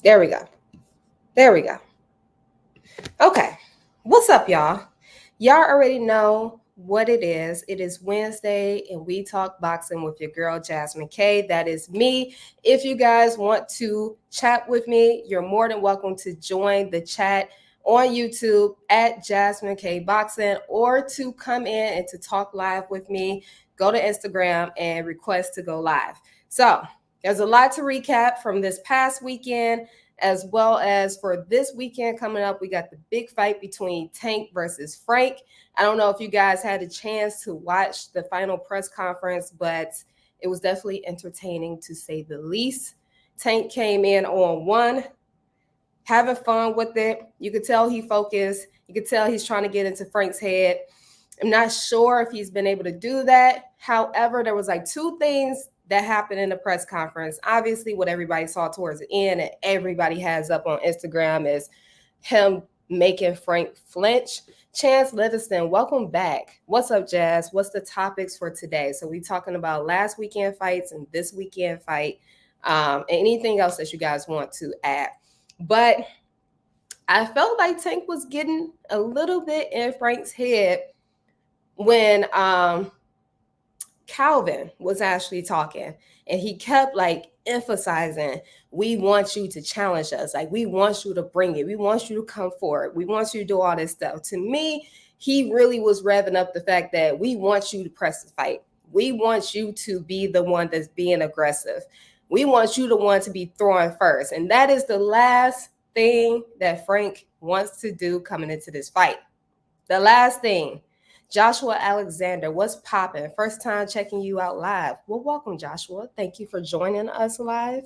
There we go. There we go. Okay. What's up, y'all? Y'all already know what it is. It is Wednesday, and we talk boxing with your girl, Jasmine K. That is me. If you guys want to chat with me, you're more than welcome to join the chat on YouTube at Jasmine K Boxing or to come in and to talk live with me. Go to Instagram and request to go live. So, there's a lot to recap from this past weekend as well as for this weekend coming up. We got the big fight between Tank versus Frank. I don't know if you guys had a chance to watch the final press conference, but it was definitely entertaining to say the least. Tank came in on one, having fun with it. You could tell he focused. You could tell he's trying to get into Frank's head. I'm not sure if he's been able to do that. However, there was like two things that happened in the press conference. Obviously, what everybody saw towards the end and everybody has up on Instagram is him making Frank flinch. Chance Livingston, welcome back. What's up, Jazz? What's the topics for today? So we talking about last weekend fights and this weekend fight, and anything else that you guys want to add. But I felt like Tank was getting a little bit in Frank's head when Calvin was actually talking, and he kept like emphasizing, we want you to challenge us. Like, we want you to bring it. We want you to come forward. We want you to do all this stuff. To me, he really was revving up the fact that we want you to press the fight. We want you to be the one that's being aggressive. We want you the one to be throwing first. And that is the last thing that Frank wants to do coming into this fight. The last thing. Joshua Alexander, what's popping? First time checking you out live. Well, welcome, Joshua. Thank you for joining us live.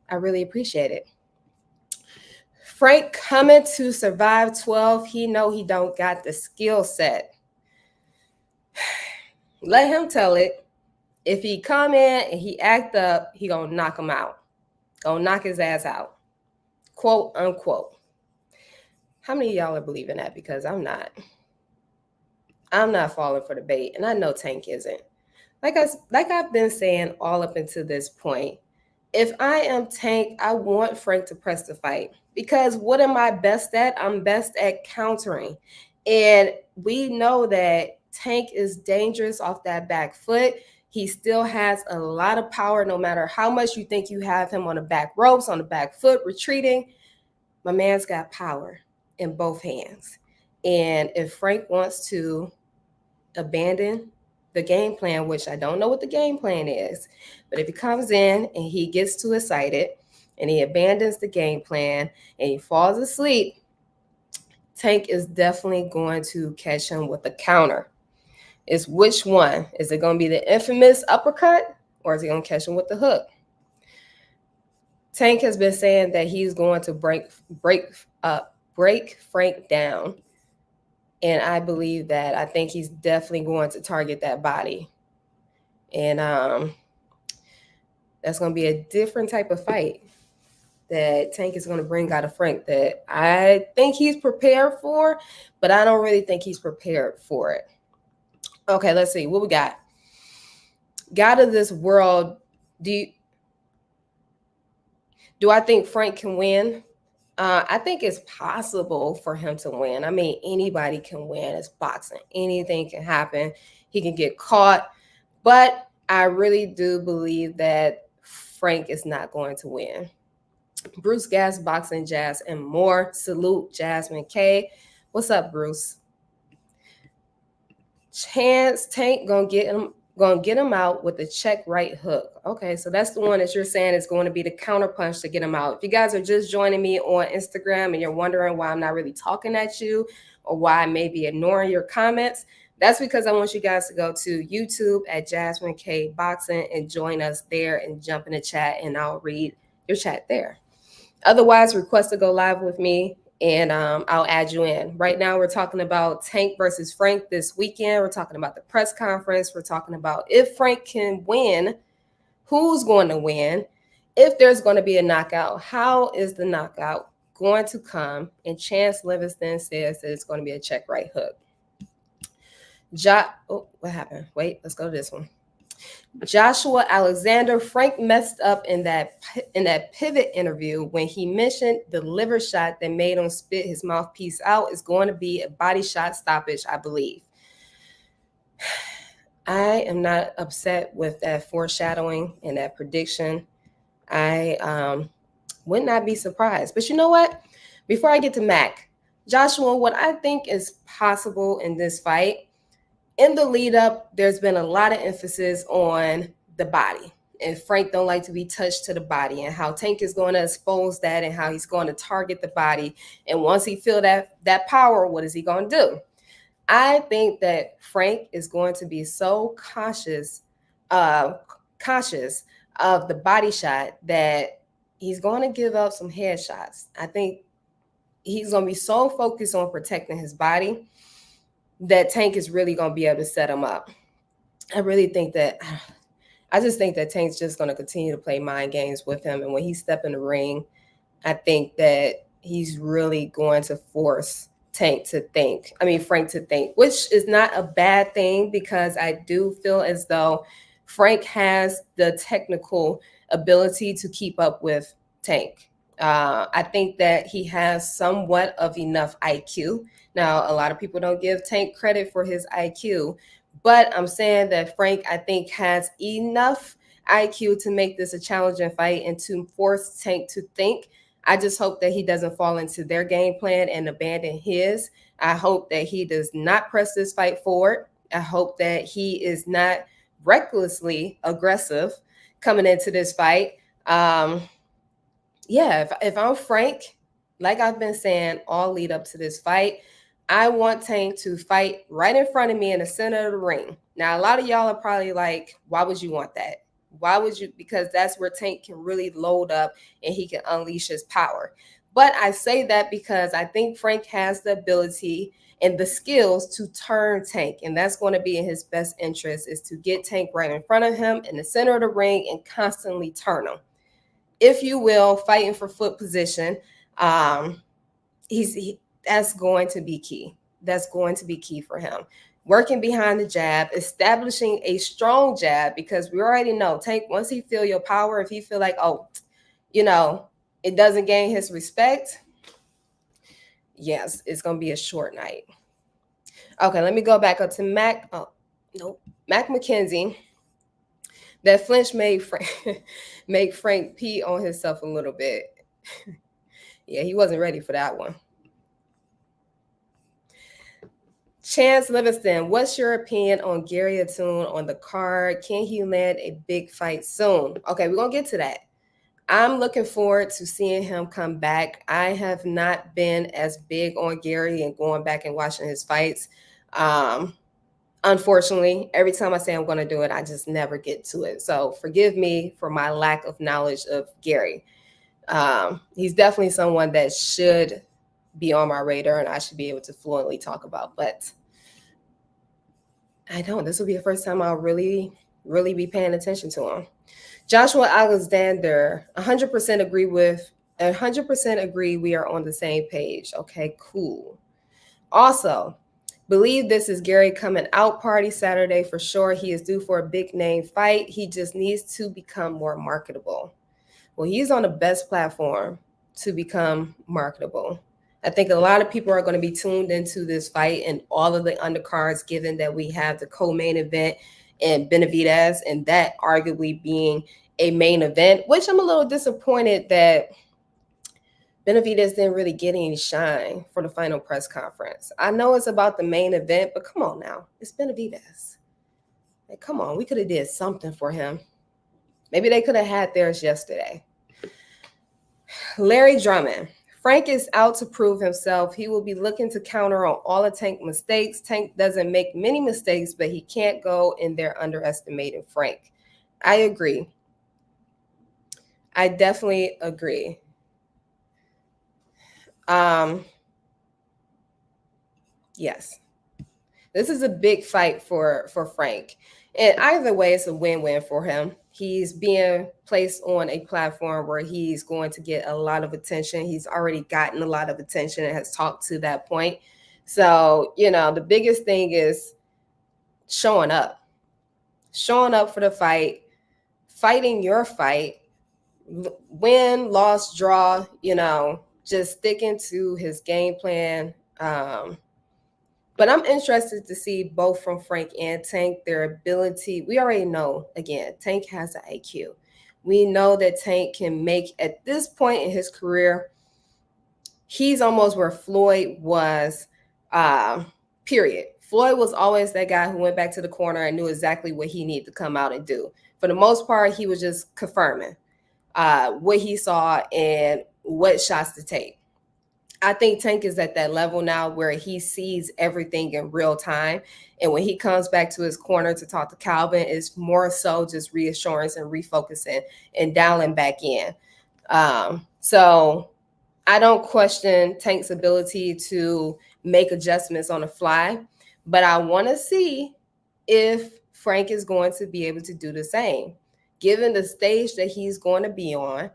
I really appreciate it. Frank coming to survive 12. He know he don't got the skill set. Let him tell it. If he come in and he act up, he gonna knock him out. Gonna knock his ass out. Quote unquote. How many of y'all are believing that? Because I'm not. I'm not falling for the bait, and I know Tank isn't. Like I've been saying all up until this point, if I am Tank, I want Frank to press the fight, because what am I best at? I'm best at countering, and we know that Tank is dangerous off that back foot. He still has a lot of power, no matter how much you think you have him on the back ropes, on the back foot, retreating. My man's got power in both hands, and if Frank wants to abandon the game plan, which I don't know what the game plan is, but if he comes in and he gets too excited and he abandons the game plan and he falls asleep, Tank is definitely going to catch him with a counter. Is which one? Is it going to be the infamous uppercut, or is he going to catch him with the hook? Tank has been saying that he's going to break Frank down. And I believe that. I think he's definitely going to target that body. And that's going to be a different type of fight that Tank is going to bring out of Frank that I think he's prepared for, but I don't really think he's prepared for it. Okay, let's see. What we got? God of this world, do I think Frank can win? I think it's possible for him to win. I mean, anybody can win. It's boxing. Anything can happen. He can get caught. But I really do believe that Frank is not going to win. Bruce Gas, Boxing, Jazz, and more. Salute, Jasmine K. What's up, Bruce? Chance Tank gonna get him out with the check right hook. Okay, so that's the one that you're saying is going to be the counter punch to get him out. If you guys are just joining me on Instagram and you're wondering why I'm not really talking at you or why I may be ignoring your comments, that's because I want you guys to go to YouTube at Jasmine K Boxing and join us there and jump in the chat, and I'll read your chat there. Otherwise, request to go live with me, and I'll add you in. Right now, we're talking about Tank versus Frank this weekend. We're talking about the press conference. We're talking about if Frank can win, who's going to win, if there's going to be a knockout, how is the knockout going to come? And Chance Livingston says that it's going to be a check right hook. Oh, what happened? Wait, let's go to this one. Joshua Alexander, Frank messed up in that pivot interview when he mentioned the liver shot that made him spit his mouthpiece out is going to be a body shot stoppage, I believe. I am not upset with that foreshadowing and that prediction. I would not be surprised. But you know what? Before I get to Mac, Joshua, what I think is possible in this fight, in the lead up, there's been a lot of emphasis on the body. And Frank don't like to be touched to the body, and how Tank is going to expose that, and how he's going to target the body. And once he feel that power, what is he going to do? I think that Frank is going to be so conscious of the body shot that he's going to give up some headshots. I think he's going to be so focused on protecting his body that Tank is really going to be able to set him up. I just think that Tank's just going to continue to play mind games with him. And when he step in the ring, I think that he's really going to force Frank to think, which is not a bad thing, because I do feel as though Frank has the technical ability to keep up with Tank. I think that he has somewhat of enough IQ. Now, a lot of people don't give Tank credit for his IQ, but I'm saying that Frank, I think, has enough IQ to make this a challenging fight and to force Tank to think. I just hope that he doesn't fall into their game plan and abandon his. I hope that he does not press this fight forward. I hope that he is not recklessly aggressive coming into this fight. If I'm Frank, like I've been saying all lead up to this fight, I want Tank to fight right in front of me in the center of the ring. Now, a lot of y'all are probably like, why would you want that? Why would you? Because that's where Tank can really load up and he can unleash his power. But I say that because I think Frank has the ability and the skills to turn Tank. And that's going to be in his best interest, is to get Tank right in front of him in the center of the ring and constantly turn him. If you will, fighting for foot position. That's going to be key. That's going to be key for him. Working behind the jab, establishing a strong jab, because we already know Tank, once he feel your power, if he feel like, it doesn't gain his respect, yes, it's going to be a short night. Okay, let me go back up to Mac. Oh, nope. Mac McKenzie. That flinch made Frank pee on himself a little bit. Yeah, he wasn't ready for that one. Chance Livingston, what's your opinion on Gary Atune on the card? Can he land a big fight soon? Okay, we're going to get to that. I'm looking forward to seeing him come back. I have not been as big on Gary and going back and watching his fights. Unfortunately, every time I say I'm going to do it, I just never get to it. So forgive me for my lack of knowledge of Gary. He's definitely someone that should be on my radar and I should be able to fluently talk about, but I don't. This will be the first time I'll really, really be paying attention to him. Joshua Alexander, 100% agree we are on the same page. Okay, cool. Also, believe this is Gary coming out party Saturday for sure. He is due for a big name fight. He just needs to become more marketable. Well, he's on the best platform to become marketable. I think a lot of people are going to be tuned into this fight and all of the undercards, given that we have the co-main event and Benavidez, and that arguably being a main event, which I'm a little disappointed that Benavidez didn't really get any shine for the final press conference. I know it's about the main event, but come on now. It's Benavidez. Like, come on. We could have did something for him. Maybe they could have had theirs yesterday. Larry Drummond. Frank is out to prove himself. He will be looking to counter on all of Tank mistakes. Tank doesn't make many mistakes, but he can't go in there underestimating Frank. I agree. I definitely agree. Yes. This is a big fight for Frank. And either way, it's a win-win for him. He's being placed on a platform where he's going to get a lot of attention. He's already gotten a lot of attention and has talked to that point. So, the biggest thing is showing up. showing up for the fight, fighting your fight, win, loss, draw, just sticking to his game plan. But I'm interested to see both from Frank and Tank, their ability. We already know, again, Tank has an IQ. We know that Tank can make, at this point in his career, he's almost where Floyd was, period. Floyd was always that guy who went back to the corner and knew exactly what he needed to come out and do. For the most part, he was just confirming what he saw and what shots to take. I think Tank is at that level now where he sees everything in real time. And when he comes back to his corner to talk to Calvin, it's more so just reassurance and refocusing and dialing back in. So I don't question Tank's ability to make adjustments on the fly, but I want to see if Frank is going to be able to do the same. Given the stage that he's going to be on,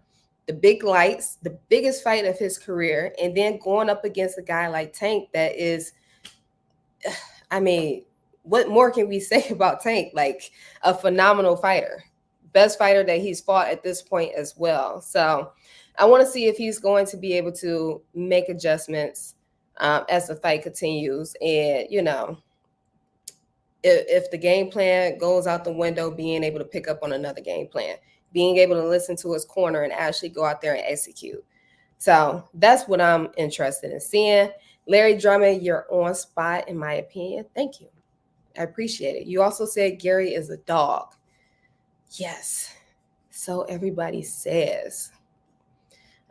the big lights, the biggest fight of his career, and then going up against a guy like Tank that is, I mean, what more can we say about Tank? Like, a phenomenal fighter, best fighter that he's fought at this point as well. So I want to see if he's going to be able to make adjustments as the fight continues. And, if the game plan goes out the window, being able to pick up on another game plan, being able to listen to his corner and actually go out there and execute. So that's what I'm interested in seeing. Larry Drummond, you're on spot, in my opinion. Thank you. I appreciate it. You also said Gary is a dog. Yes. So everybody says.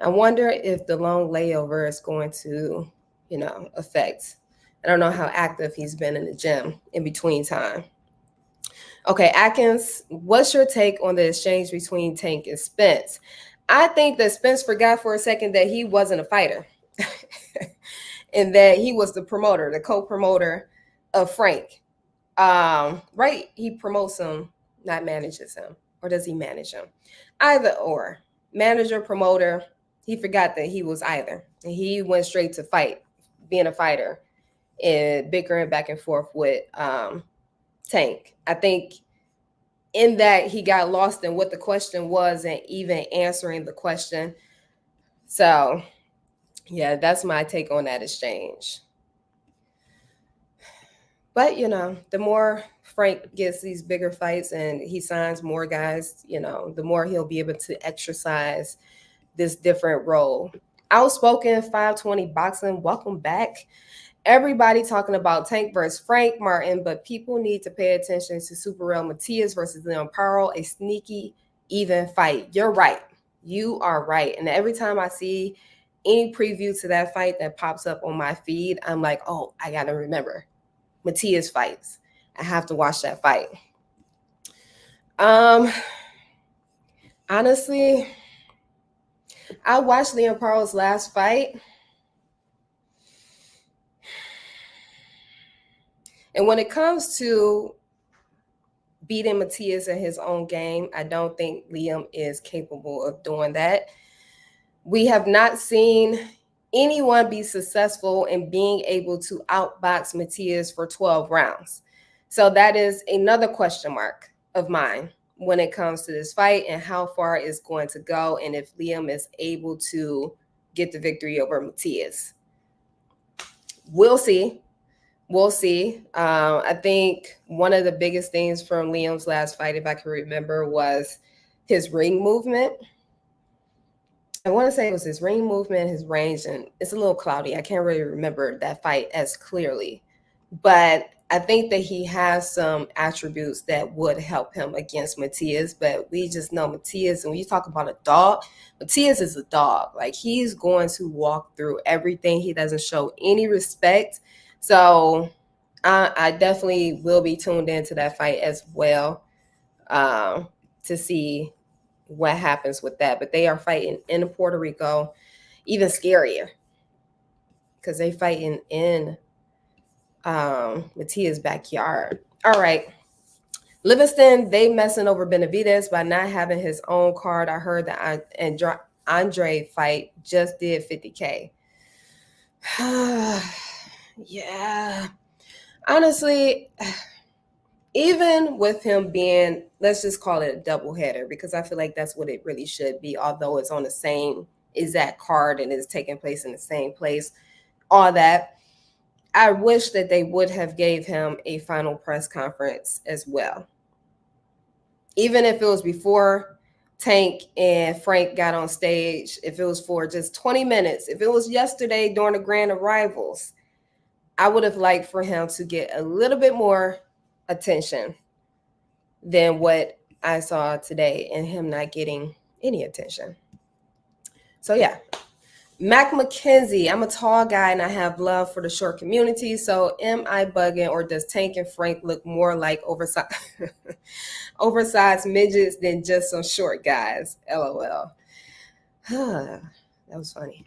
I wonder if the long layover is going to, affect. I don't know how active he's been in the gym in between time. Okay, Atkins, what's your take on the exchange between Tank and Spence? I think that Spence forgot for a second that he wasn't a fighter and that he was the promoter, the co-promoter of Frank. Right? He promotes him, not manages him. Or does he manage him? Either or. Manager, promoter, he forgot that he was either. And he went straight to fight, being a fighter and bickering back and forth with Tank. I think in that he got lost in what the question was and even answering the question. So, yeah, that's my take on that exchange. But, the more Frank gets these bigger fights and he signs more guys, the more he'll be able to exercise this different role. Outspoken 520 Boxing, welcome back. Everybody talking about Tank versus Frank Martin, but people need to pay attention to Super Real Matias versus Leon Pearl, a sneaky, even fight. You're right. You are right. And every time I see any preview to that fight that pops up on my feed, I'm like, oh, I got to remember. Matias fights. I have to watch that fight. Honestly, I watched Leon Pearl's last fight. And when it comes to beating Matias in his own game, I don't think Liam is capable of doing that. We have not seen anyone be successful in being able to outbox Matias for 12 rounds. So that is another question mark of mine when it comes to this fight and how far it's going to go and if Liam is able to get the victory over Matias. We'll see. We'll see. I think one of the biggest things from Liam's last fight, if I can remember, was his ring movement. I want to say it was his ring movement, his range, and it's a little cloudy. I can't really remember that fight as clearly. But I think that he has some attributes that would help him against Matias. But we just know Matias, and when you talk about a dog, Matias is a dog. Like, he's going to walk through everything. He doesn't show any respect. So I definitely will be tuned into that fight as well to see what happens with that. But they are fighting in Puerto Rico, even scarier because they fighting in Matias' backyard. All right. Livingston, they messing over Benavidez by not having his own card. I heard that Andre fight just did 50K. Yeah. Honestly, even with him being, let's just call it a doubleheader, because I feel like that's what it really should be, although it's on the same exact card and it's taking place in the same place, all that. I wish that they would have gave him a final press conference as well. Even if it was before Tank and Frank got on stage, if it was for just 20 minutes, if it was yesterday during the grand arrivals, I would have liked for him to get a little bit more attention than what I saw today, and him not getting any attention. So yeah, Mac McKenzie, I'm a tall guy and I have love for the short community. So am I bugging, or does Tank and Frank look more like oversized midgets than just some short guys? LOL. That was funny.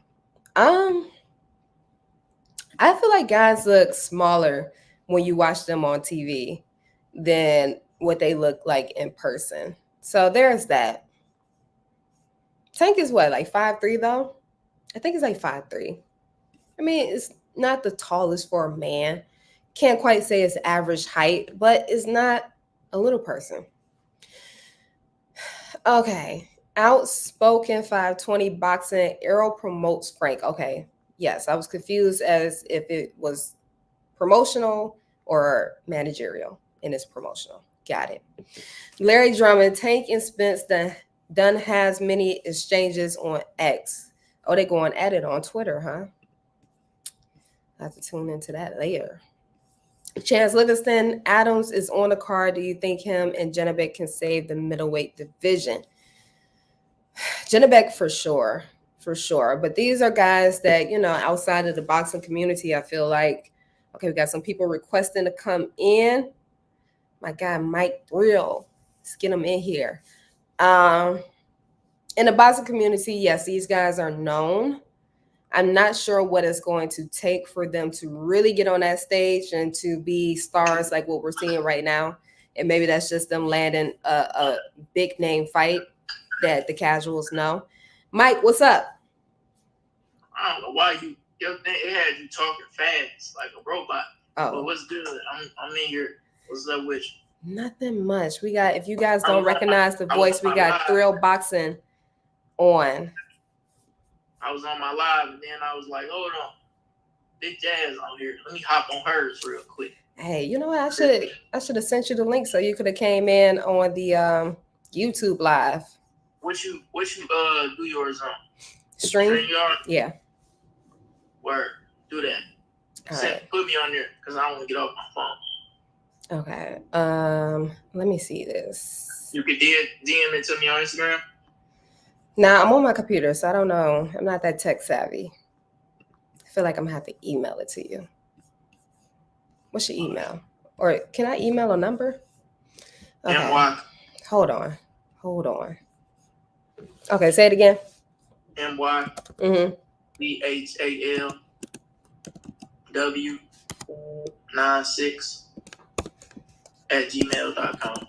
I feel like guys look smaller when you watch them on TV than what they look like in person. So there's that. Tank is what, like 5'3" though? I think it's like 5'3". I mean, it's not the tallest for a man. Can't quite say it's average height, but it's not a little person. Okay. Outspoken 520 boxing. Arrow promotes Frank. Okay. Yes, I was confused as if it was promotional or managerial, and it's promotional. Got it. Larry Drummond, Tank and Spence done has many exchanges on X. Oh, they going at it on Twitter, huh? I have to tune into that later. Chance Livingston, Adams is on the card. Do you think him and Janabek can save the middleweight division? Janabek for sure. But these are guys that, outside of the boxing community, I feel like, okay, we got some people requesting to come in. My guy, Mike Brill, let's get him in here. In the boxing community, yes, these guys are known. I'm not sure what it's going to take for them to really get on that stage and to be stars like what we're seeing right now. And maybe that's just them landing a big name fight that the casuals know. Mike, what's up? I don't know why your thing, it had you talking fast like a robot. Oh. But what's good? I'm in here. What's up with you? Nothing much. We got, if you guys don't recognize the voice, we got Thrill Boxing on. I was on my live, and then I was like, hold on, Big Jazz on here. Let me hop on hers real quick. Hey, you know what? I should have sent you the link so you could have came in on the YouTube live. What you do yours on? Stream? Yeah. Word. Do that. Right. Put me on there because I don't want to get off my phone. Okay. Let me see this. You could DM it to me on Instagram. Nah, I'm on my computer, so I don't know. I'm not that tech savvy. I feel like I'm gonna have to email it to you. What's your email? Or can I email a number? Okay. MY. Hold on. Okay, say it again. MY. BHALW96 @gmail.com.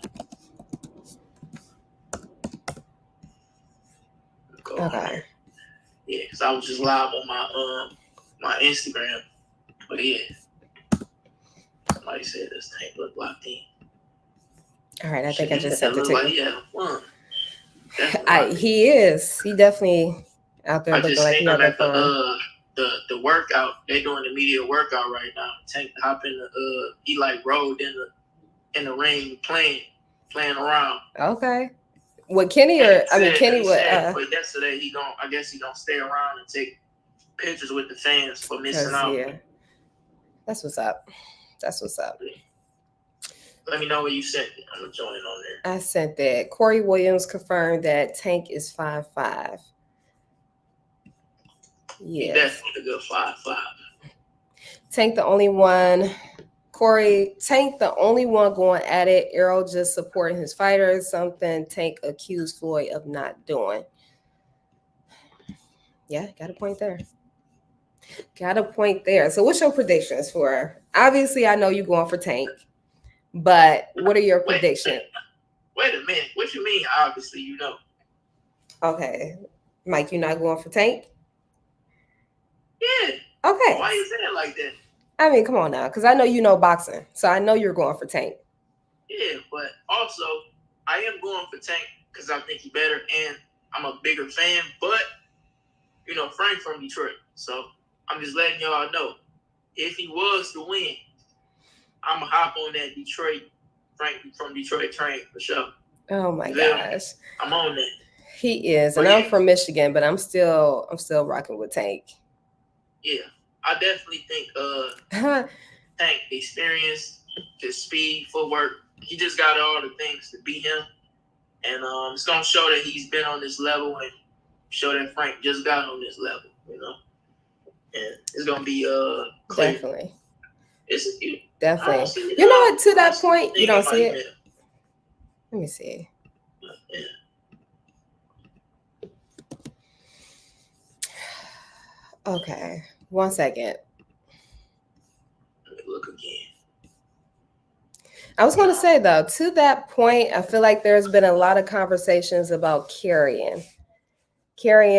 Okay. Yeah, because I was just live on my Instagram. But yeah. Somebody said this tank look locked in. All right, I think I just sent it to you. He having fun. He is. He definitely out there looking like he having fun. The workout, they doing the media workout right now. Tank hop in he like rolled in the ring playing around. Okay. What Kenny or Kenny would but yesterday I guess he gonna stay around and take pictures with the fans for missing out. Yeah. That's what's up. Let me know what you sent it. I'm gonna join on there. I sent that. Corey Williams confirmed that Tank is 5'5". Yeah. He's definitely a good 5'5". Tank the only one. Corey, Tank the only one going at it. Errol just supporting his fighters, something Tank accused Floyd of not doing. Yeah, got a point there. So what's your predictions for? Obviously, I know you're going for Tank, but what are your predictions? Wait a minute. What you mean, obviously, you know? Okay. Mike, you're not going for Tank? Yeah. Okay. Why you saying it like that? I mean, come on now, because I know you know boxing, so I know you're going for Tank. Yeah, but also I am going for Tank because I think he better, and I'm a bigger fan. But Frank from Detroit, so I'm just letting y'all know if he was to win, I'm gonna hop on that Detroit Frank from Detroit train for sure. Oh my gosh. I'm on that. He is, and I'm from Michigan, but I'm still rocking with Tank. Yeah, I definitely think Tank experience, his speed, footwork. He just got all the things to beat him, and it's gonna show that he's been on this level, and show that Frank just got on this level. And it's gonna be clear. Definitely. Definitely. You know what? To that point, you don't see it. Let me see. Yeah. Okay, 1 second. Let me look again. I was going to say though, to that point, I feel like there's been a lot of conversations about carrying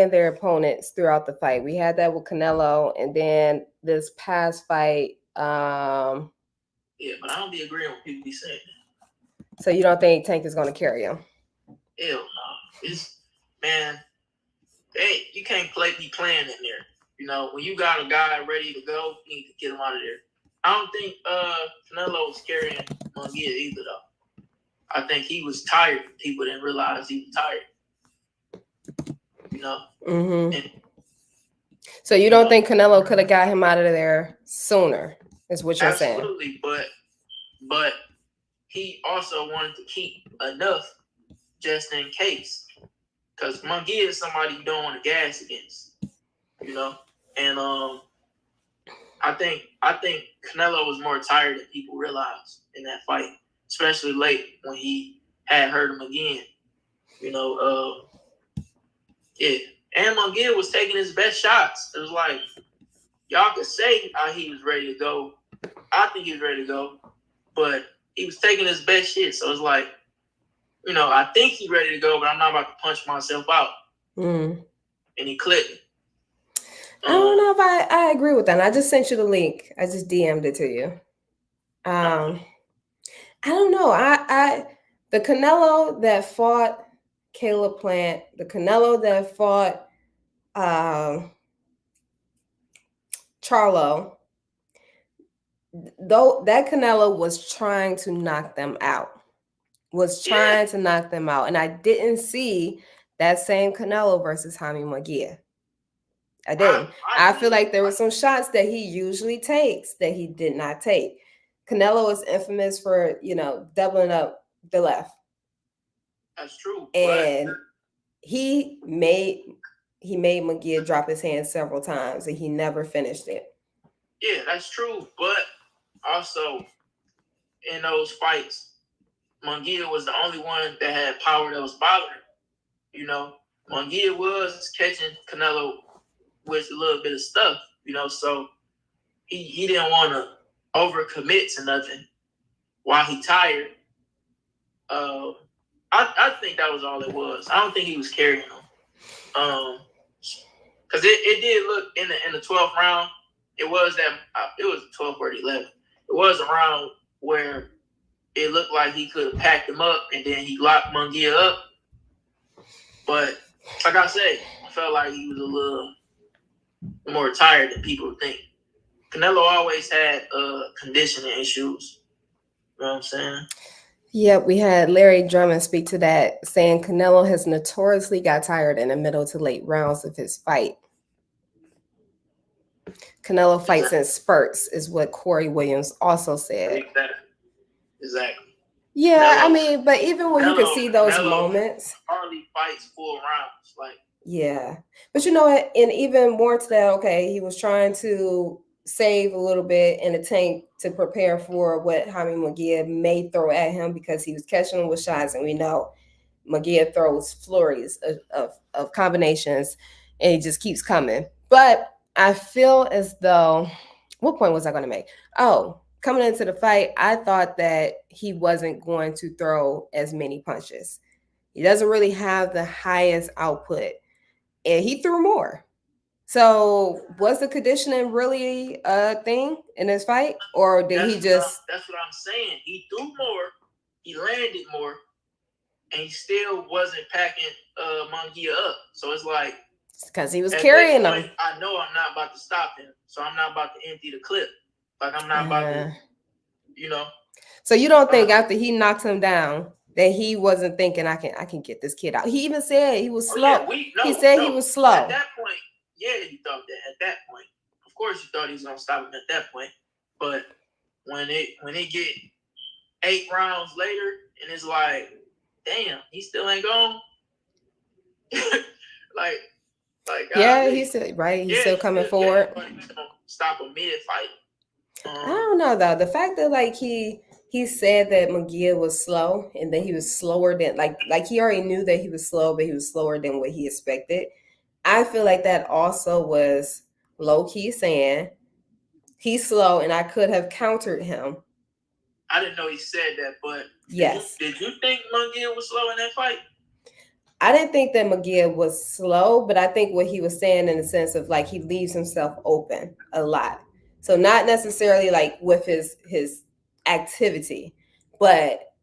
their opponents throughout the fight. We had that with Canelo, and then this past fight. Yeah, but I don't be agreeing with people be saying that. So you don't think Tank is going to carry him? Hell no. It's man. Hey, you can't be playing in there. When you got a guy ready to go, you need to get him out of there. I don't think Canelo was carrying Munguia either though. I think he was tired. People didn't realize he was tired. Mm-hmm. So you don't think Canelo could have got him out of there sooner? Is what you're saying? Absolutely, but he also wanted to keep enough just in case, because Munguia is somebody you don't want to gas against, and I think Canelo was more tired than people realized in that fight, especially late when he had hurt him again. Yeah, and Munguia was taking his best shots. It was like y'all could say he was ready to go. I think he was ready to go, but he was taking his best shit. So it's like, I think he's ready to go, but I'm not about to punch myself out. And he clipped it. I don't know if I agree with that. I just sent you the link. I just DM'd it to you. I don't know. I the Canelo that fought Caleb Plant, the Canelo that fought Charlo, though that Canelo was trying to knock them out. And I didn't see that same Canelo versus Jaime Munguia. I didn't. I feel like there were some shots that he usually takes that he did not take. Canelo is infamous for, doubling up the left. That's true. And he made Munguia drop his hand several times and he never finished it. Yeah, that's true. But also in those fights, Munguia was the only one that had power that was bothering. Munguia was catching Canelo with a little bit of stuff, so he didn't want to overcommit to nothing while he tired. I think that was all it was. I don't think he was carrying him. Because it did look in the 12th round, it was 12th or 11th. It was a round where it looked like he could have packed him up and then he locked Munguia up. But like I said, I felt like he was a little more tired than people think. Canelo always had conditioning issues. You know what I'm saying? Yep, we had Larry Drummond speak to that, saying Canelo has notoriously got tired in the middle to late rounds of his fight. Canelo fights in spurts, is what Corey Williams also said. Exactly. Yeah, Canelo, but even when you can see those moments, hardly fights full rounds, like. Yeah, but you know what? And even more to that, okay, he was trying to save a little bit in the tank to prepare for what Jaime Munguia may throw at him because he was catching him with shots, and we know Munguia throws flurries of combinations, and he just keeps coming. But I feel as though, what point was I going to make? Oh, coming into the fight, I thought that he wasn't going to throw as many punches. He doesn't really have the highest output, and he threw more. So was the conditioning really a thing in this fight, or did he just? That's what I'm saying. He threw more, he landed more, and he still wasn't packing Munguia up. So it's like, because he was carrying them. I know I'm not about to stop him, so I'm not about to empty the clip. Like I'm not about to, you know. So you don't think after he knocked him down that he wasn't thinking I can get this kid out? He even said he was slow. He said he was slow. At that point, yeah, he thought that. At that point, of course, he thought he was gonna stop him at that point. But when it get 8 rounds later, and it's like, damn, he still ain't gone. like yeah, he said right. He's still coming forward. Stop a mid fight. I don't know though. The fact that like he said that Munguia was slow and that he was slower than like he already knew that he was slow, but he was slower than what he expected. I feel like that also was low key saying he's slow and I could have countered him. I didn't know he said that, but yes. Did you think Munguia was slow in that fight? I didn't think that Munguia was slow, but I think what he was saying in the sense of like he leaves himself open a lot. So not necessarily like with his activity, but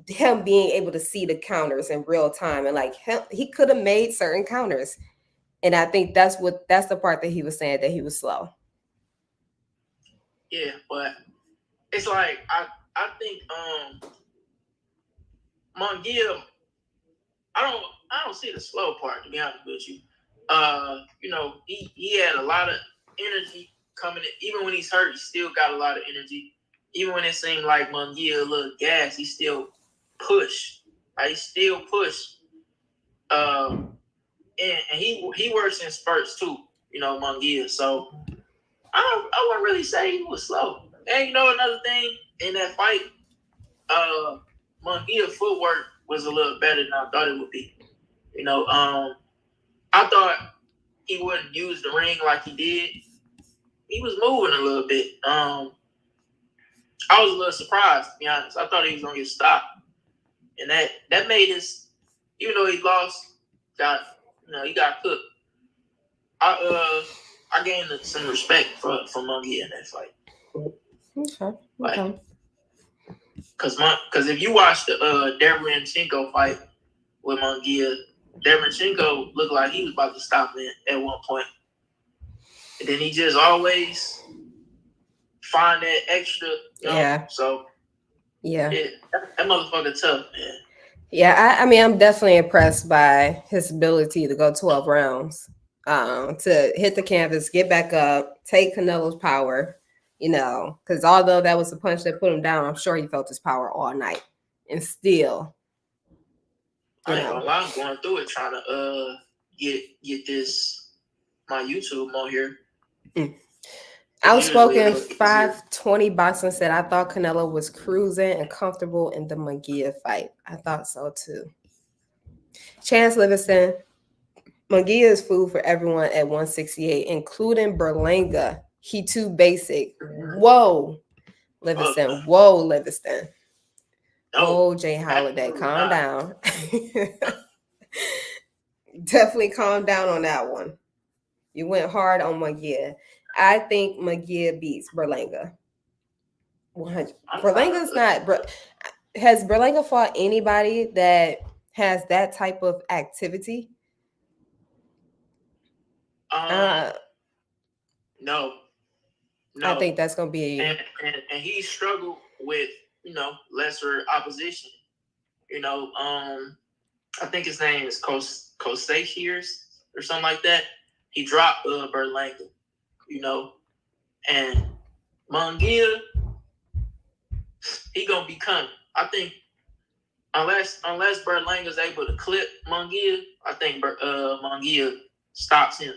him being able to see the counters in real time and like he could have made certain counters. And I think that's the part that he was saying that he was slow. Yeah, but it's like I think Munguia, I don't see the slow part, to be honest with you. You know, he had a lot of energy coming in. Even when he's hurt, he still got a lot of energy. Even when it seemed like Munguia a little gas, he still push. He still push. And he works in spurts too, you know, Munguia. So I wouldn't really say he was slow. And you know another thing in that fight, Munguia footwork was a little better than I thought it would be. You know, I thought he wouldn't use the ring like he did. He was moving a little bit. I was a little surprised, to be honest. I thought he was gonna get stopped, and that made us, even though he lost, he got cooked. I gained some respect for Munguia in that fight. Okay. Because if you watch the Derevyanchenko fight with Munguia, Derevyanchenko looked like he was about to stop him at one point. And then he just always find that extra, yeah. So yeah, that motherfucker tough, man. Yeah, I mean, I'm definitely impressed by his ability to go 12 rounds, to hit the canvas, get back up, take Canelo's power, you know, because although that was the punch that put him down, I'm sure he felt his power all night, and still. I ain't gonna lie, I'm going through it trying to get this my YouTube on here. Outspoken 520 Boxing said, I thought Canelo was cruising and comfortable in the Munguia fight. I thought so too. Chance Livingston, Munguia is food for everyone at 168, including Berlanga. He too basic. Whoa, Livingston. Whoa, Livingston. Oh, Jay Holiday, calm down. Definitely calm down on that one. You went hard on Munguia. I think Munguia beats Berlanga. 100. Berlanga's not. Has Berlanga fought anybody that has that type of activity? No. I think that's gonna be. And he struggled with lesser opposition. I think his name is Kostakhiers or something like that. He dropped Berlanga, and Munguia, he gonna be coming. I think unless Berlanga's able to clip Munguia, I think Munguia stops him.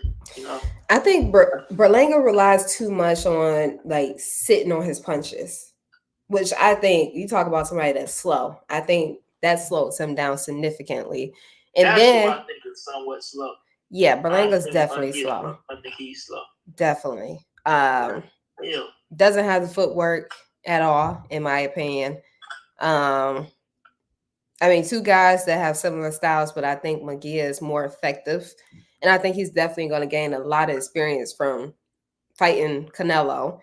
I think Berlanga relies too much on like sitting on his punches, which I think you talk about somebody that's slow. I think that slows him down significantly. And that's then who I think is somewhat slow. Yeah, Berlanga's definitely slow. I think he's slow. Definitely. Doesn't have the footwork at all, in my opinion. I mean, two guys that have similar styles, but I think Munguia is more effective. And I think he's definitely going to gain a lot of experience from fighting Canelo.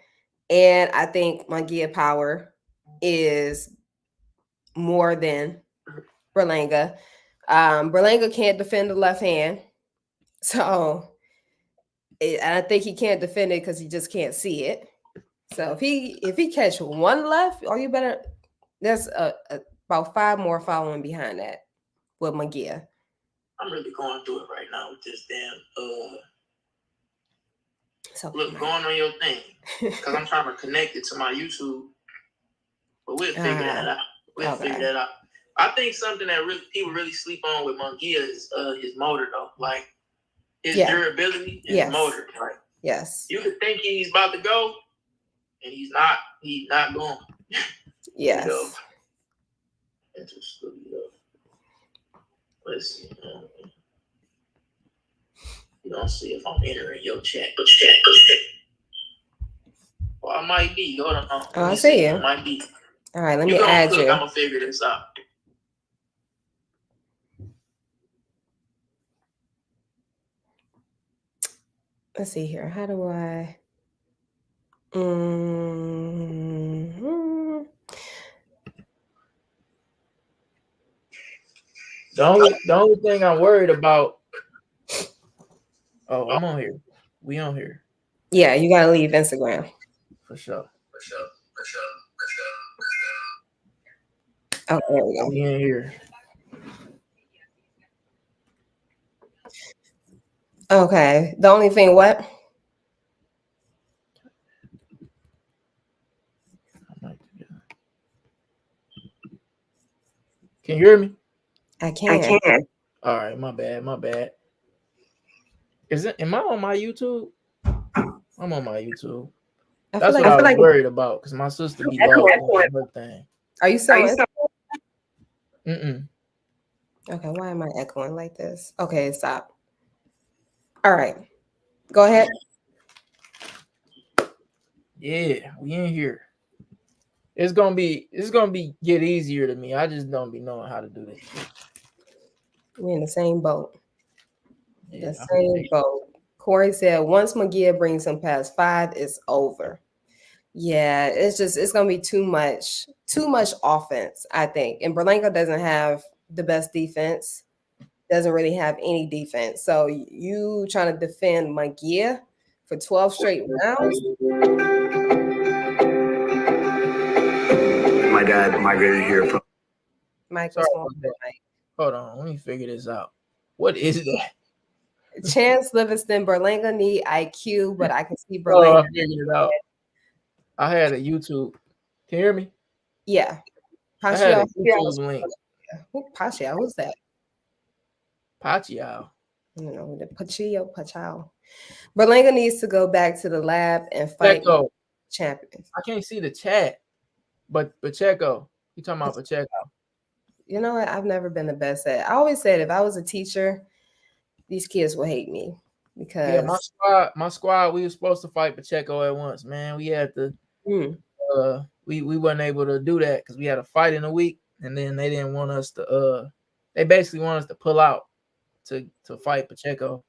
And I think Munguia power is more than Berlanga. Berlanga can't defend the left hand, so I think he can't defend it because he just can't see it. So if he catch one left, or you better, there's about 5 more following behind that with Magia. I'm really going through it right now with this damn So look, going on your thing, because I'm trying to connect it to my YouTube, but we'll figure that out. We'll figure that out. I think something that really people really sleep on with Mungia is his motor, though. Like his durability and his motor. Like you could think he's about to go, and he's not. He's not going. Yes. Into studio. Let's see. You don't see if I'm entering your chat. Well, I might be. Hold on. Oh, I see you. Might be. All right, let me add you. I'm gonna figure this out. Let's see here. How do I? The only thing I'm worried about. Oh, I'm on here. We on here. Yeah, you gotta leave Instagram. For sure. Oh, there we go. We in here. Okay. The only thing, what? Can you hear me? I can. All right, my bad. Am I on my YouTube? I'm on my YouTube. That's what I was worried about, because my sister be logging her thing. Are you so? Mm-mm. Okay, why am I echoing like this? Okay, stop. All right, go ahead. Yeah, we in here. It's gonna be get easier to me. I just don't be knowing how to do this. We're in the same boat. The same boat. Corey said once Magia brings him past 5, it's over. Yeah, it's gonna be too much offense, I think. And Berlanga doesn't have the best defense. Doesn't really have any defense. So you trying to defend Magia for 12 straight rounds? My dad migrated here from. Hold on, let me figure this out. What is that? Chance Livingston, Berlanga need IQ, but I can see Berlanga. I figured it out. I had a YouTube. Can you hear me? Yeah. I had a YouTube link. Pacquiao, who's that? Pacquiao. No, the Pacquiao. Berlanga needs to go back to the lab and fight champions. I can't see the chat, but Pacheco. You talking about Pacheco? You know what? I've never been the best at. I always said if I was a teacher, these kids will hate me because my squad, we were supposed to fight Pacheco at once. Man, we had to. We weren't able to do that because we had a fight in a week, and then they didn't want us to. They basically want us to pull out to fight Pacheco,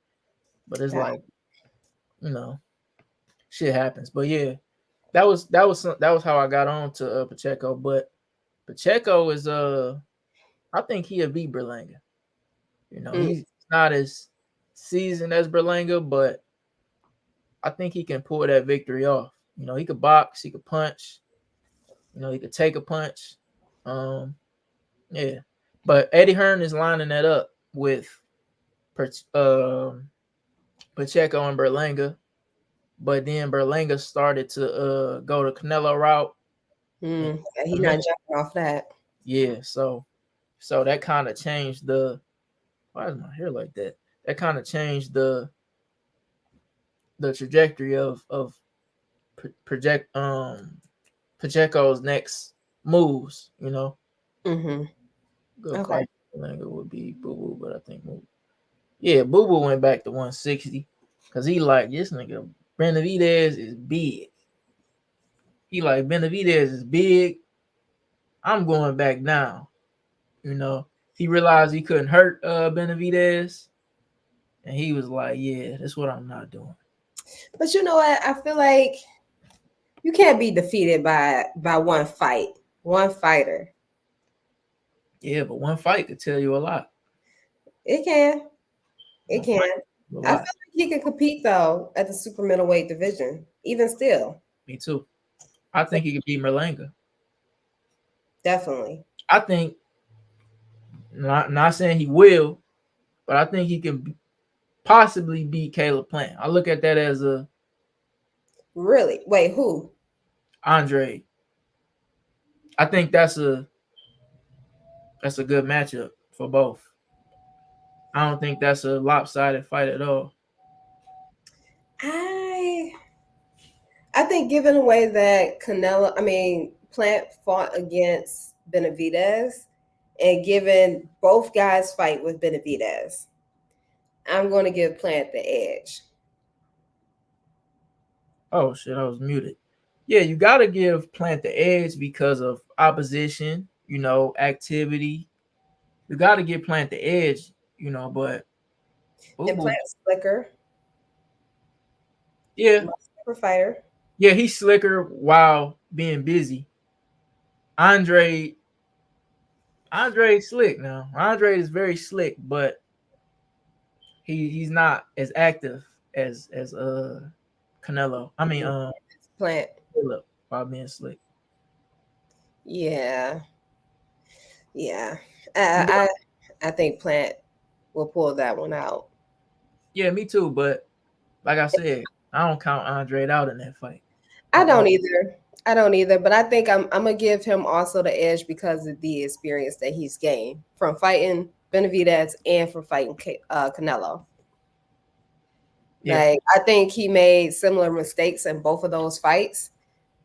but it's like, shit happens. But yeah, that was how I got on to Pacheco. But Pacheco is I think he'll beat Berlanga. He's not as seasoned as Berlanga, but I think he can pull that victory off. He could box, he could punch, he could take a punch. Yeah. But Eddie Hearn is lining that up with Pacheco and Berlanga. But then Berlanga started to go the Canelo route. He's not jumping off that. Yeah, so that kind of changed the. Why is my hair like that? That kind of changed the trajectory of Pacheco's next moves. Mm-hmm. Good fight. Berlanga would be Boo Boo, but I think Boo Boo went back to 160 because he like this nigga Benavidez is big. He like Benavidez is big. I'm going back now. He realized he couldn't hurt Benavidez, and he was like, "Yeah, that's what I'm not doing." But you know what? I feel like you can't be defeated by one fighter. Yeah, but one fight could tell you a lot. It can. It One can. fight, a I feel lot. like he can compete though at the super middleweight division, even still. Me too. I think he could beat Merlanga. Definitely. I think not saying he will, but I think he can possibly beat Caleb Plant. I look at that as a Really? Wait, who? Andre. I think that's a good matchup for both. I don't think that's a lopsided fight at all. I I think given the way that Plant fought against Benavidez, and given both guys fight with Benavidez, I'm going to give Plant the edge. Oh shit, I was muted. Yeah, you gotta give Plant the edge because of opposition, activity. You gotta give Plant the edge, but Boo And Boo, Plant's slicker, yeah, much slicker fighter. yeah, he's slicker while being busy. Andre Andre's slick now. Andre is very slick, but he's not as active as Canelo. I mean Plant. Philip while being slick. Yeah, yeah. You got, I I think Plant will pull that one out. yeah, me too. But like I said, I don't count Andre out in that fight I at don't all. either. I don't either, but I think I'm gonna give him also the edge because of the experience that he's gained from fighting Benavidez and from fighting Canelo. Yeah, Like I think he made similar mistakes in both of those fights.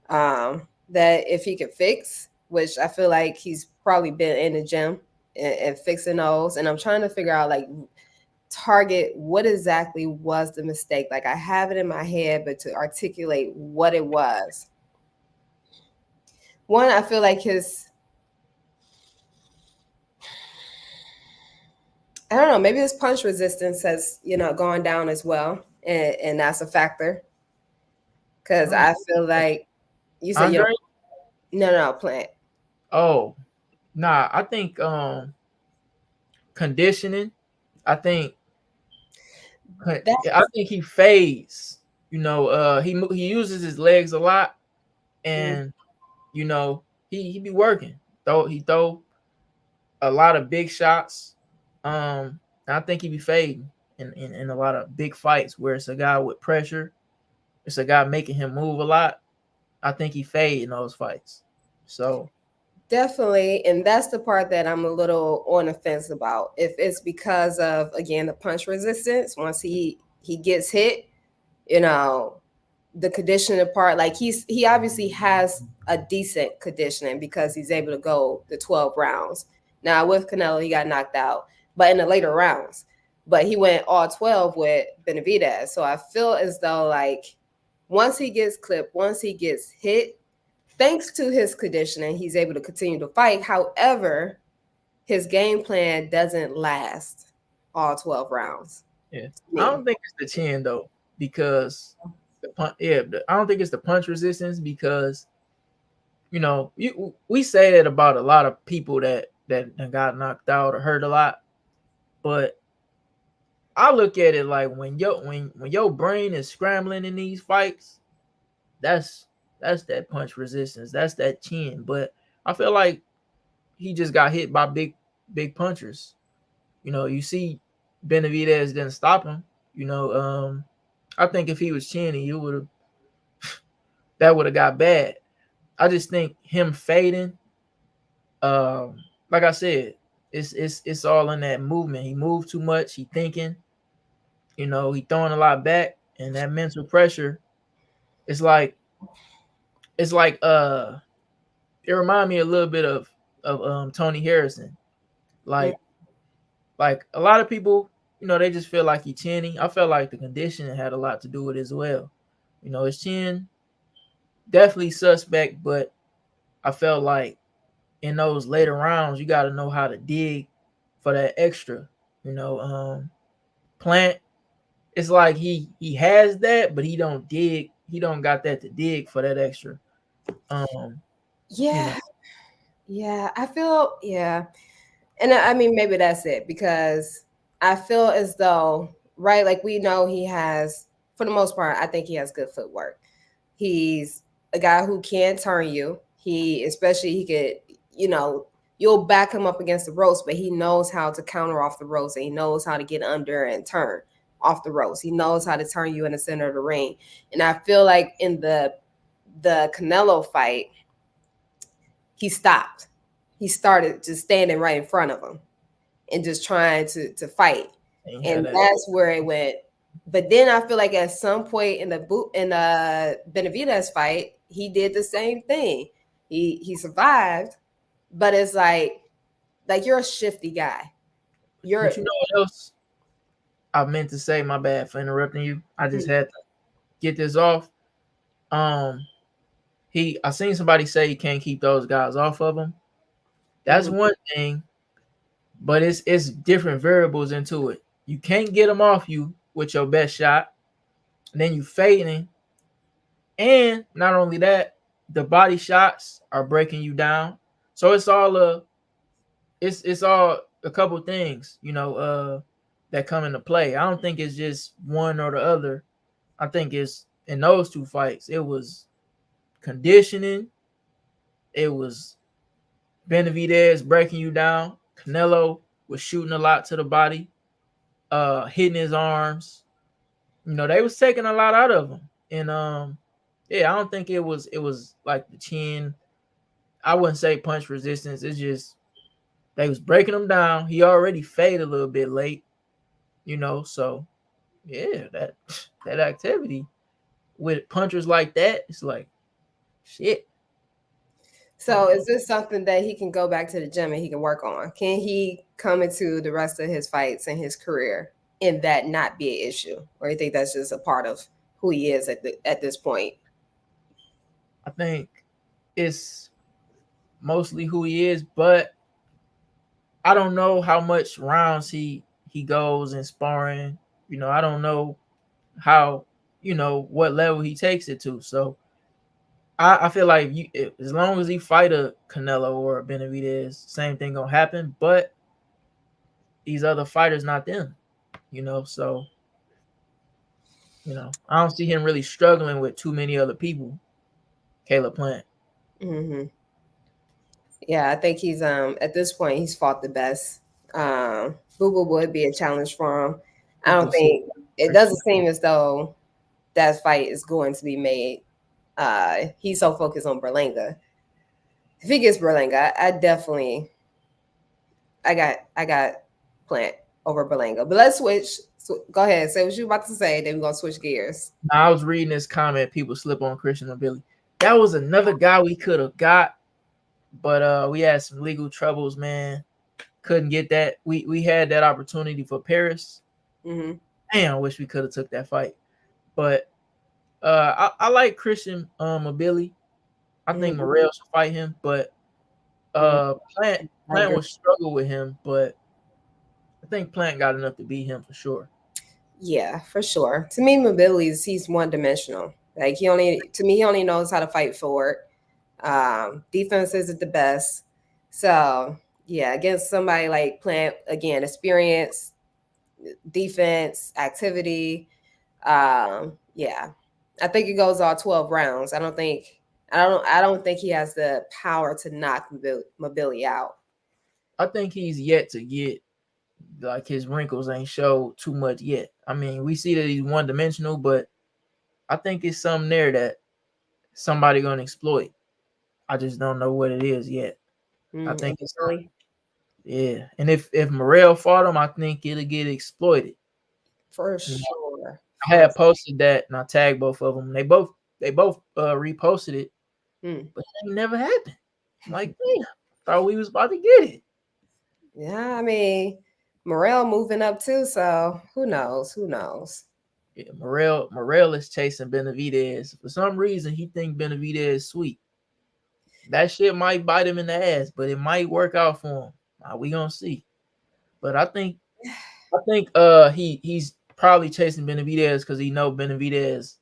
That if he could fix, which I feel like he's probably been in the gym and fixing those. And I'm trying to figure out like target what exactly was the mistake. Like I have it in my head, but to articulate what it was. One, I feel like I don't know, maybe his punch resistance has, gone down as well. And that's a factor. Cause I feel like you said you Andre. don't no Plant. Oh, nah. I think conditioning. I think I That's think he fades. He uses his legs a lot, and you know he be working. He throw a lot of big shots. I think he be fading in a lot of big fights where it's a guy with pressure. It's a guy making him move a lot. I think he fade in those fights. So definitely, and that's the part that I'm a little on the fence about. If it's because of again the punch resistance, once he gets hit, you know, the conditioning part, like he obviously has a decent conditioning because he's able to go the 12 rounds. Now with Canelo, he got knocked out, but in the later rounds. But he went all 12 with Benavidez. So I feel as though like once he gets clipped, once he gets hit, thanks to his conditioning, he's able to continue to fight. However, his game plan doesn't last all 12 rounds. yeah, I don't think it's the chin though because I don't think it's the punch resistance because we say that about a lot of people that got knocked out or hurt a lot, but I look at it like when your brain is scrambling in these fights, that's that's that punch resistance, that's that chin. But I feel like he just got hit by big punchers. You see Benavidez didn't stop him. I think if he was chinny, you would have that would have got bad. I just think him fading, like I said, it's all in that movement. He moved too much. He thinking, he throwing a lot back, and that mental pressure. It's like it's like it remind me a little bit of Tony Harrison. Like like a lot of people, they just feel like he chinny. I felt like the conditioning had a lot to do with it as well. His chin definitely suspect, but I felt like in those later rounds, you got to know how to dig for that extra. You know, Plant. It's like he has that, but he don't dig. He don't got that to dig for that extra. Um, you Yeah, know, yeah, I feel yeah. And I mean, maybe that's it because I feel as though, right, like we know he has, for the most part, I think he has good footwork. He's a guy who can turn you. Especially, he could, you know, you'll back him up against the ropes, but he knows how to counter off the ropes and he knows how to get under and turn off the ropes. He knows how to turn you in the center of the ring. And I feel like in the Canelo fight, he stopped. He started just standing right in front of him and just trying to fight. And that's where it went. But then I feel like at some point in the Benavidez fight, he did the same thing. He survived, but it's like you're a shifty guy. But you know what else I meant to say? My bad for interrupting you. I just had to get this off. I seen somebody say he can't keep those guys off of him. That's one thing, but it's different variables into it. You can't get them off you with your best shot, and then you fading, and not only that, the body shots are breaking you down. So it's all a couple things, that come into play. I don't think it's just one or the other. I think it's in those two fights. It was conditioning. It was Benavidez breaking you down. Canelo was shooting a lot to the body, hitting his arms. They was taking a lot out of him. And I don't think it was like the chin. I wouldn't say punch resistance. It's just they was breaking him down. He already faded a little bit late, so yeah, that activity with punchers like that, it's like shit. So is this something that he can go back to the gym and he can work on? Can he come into the rest of his fights and his career and that not be an issue? Or you think that's just a part of who he is at this point? I think it's mostly who he is, but I don't know how much rounds he goes in sparring. I don't know how, what level he takes it to. So I feel like as long as he fight a Canelo or a Benavidez, same thing gonna happen. But these other fighters, not them, So I don't see him really struggling with too many other people. Caleb Plant. Mm-hmm. Yeah, I think he's at this point he's fought the best. Boo Boo would be a challenge for him. I don't think it doesn't seem as though that fight is going to be made. He's so focused on Berlanga. If he gets Berlanga, I got Plant over Berlanga. But let's switch. So go ahead, say what you about to say. Then we're gonna switch gears. Now, I was reading this comment. People slip on Christian and Billy. That was another guy we could have got, but we had some legal troubles, man. Couldn't get that. We had that opportunity for Paris. Mm-hmm. Man, I wish we could have took that fight. But I like Christian Billy. I think Morrell should fight him, but Plant will struggle with him, but I think Plant got enough to beat him for sure. Yeah, for sure. To me, Mobility's he's one dimensional. Like he only knows how to fight forward. Defense isn't the best. So yeah, against somebody like Plant, again, experience, defense, activity. Yeah. I think it goes all 12 rounds. I don't think he has the power to knock Mobility out. I think he's yet to get, like, his wrinkles ain't showed too much yet. I mean, we see that he's one dimensional, but I think it's something there that somebody gonna exploit. I just don't know what it is yet. I think it's really, yeah. And if Morrell fought him, I think it'll get exploited. For sure. I had posted that and I tagged both of them. They both reposted it, but it never happened. I'm like, damn, thought we was about to get it. Yeah, I mean, Morrell moving up too, so who knows? Yeah, Morrell is chasing Benavidez. For some reason, he think Benavidez is sweet. That shit might bite him in the ass, but it might work out for him. We gonna see. But I think he's probably chasing Benavidez because he know Benavidez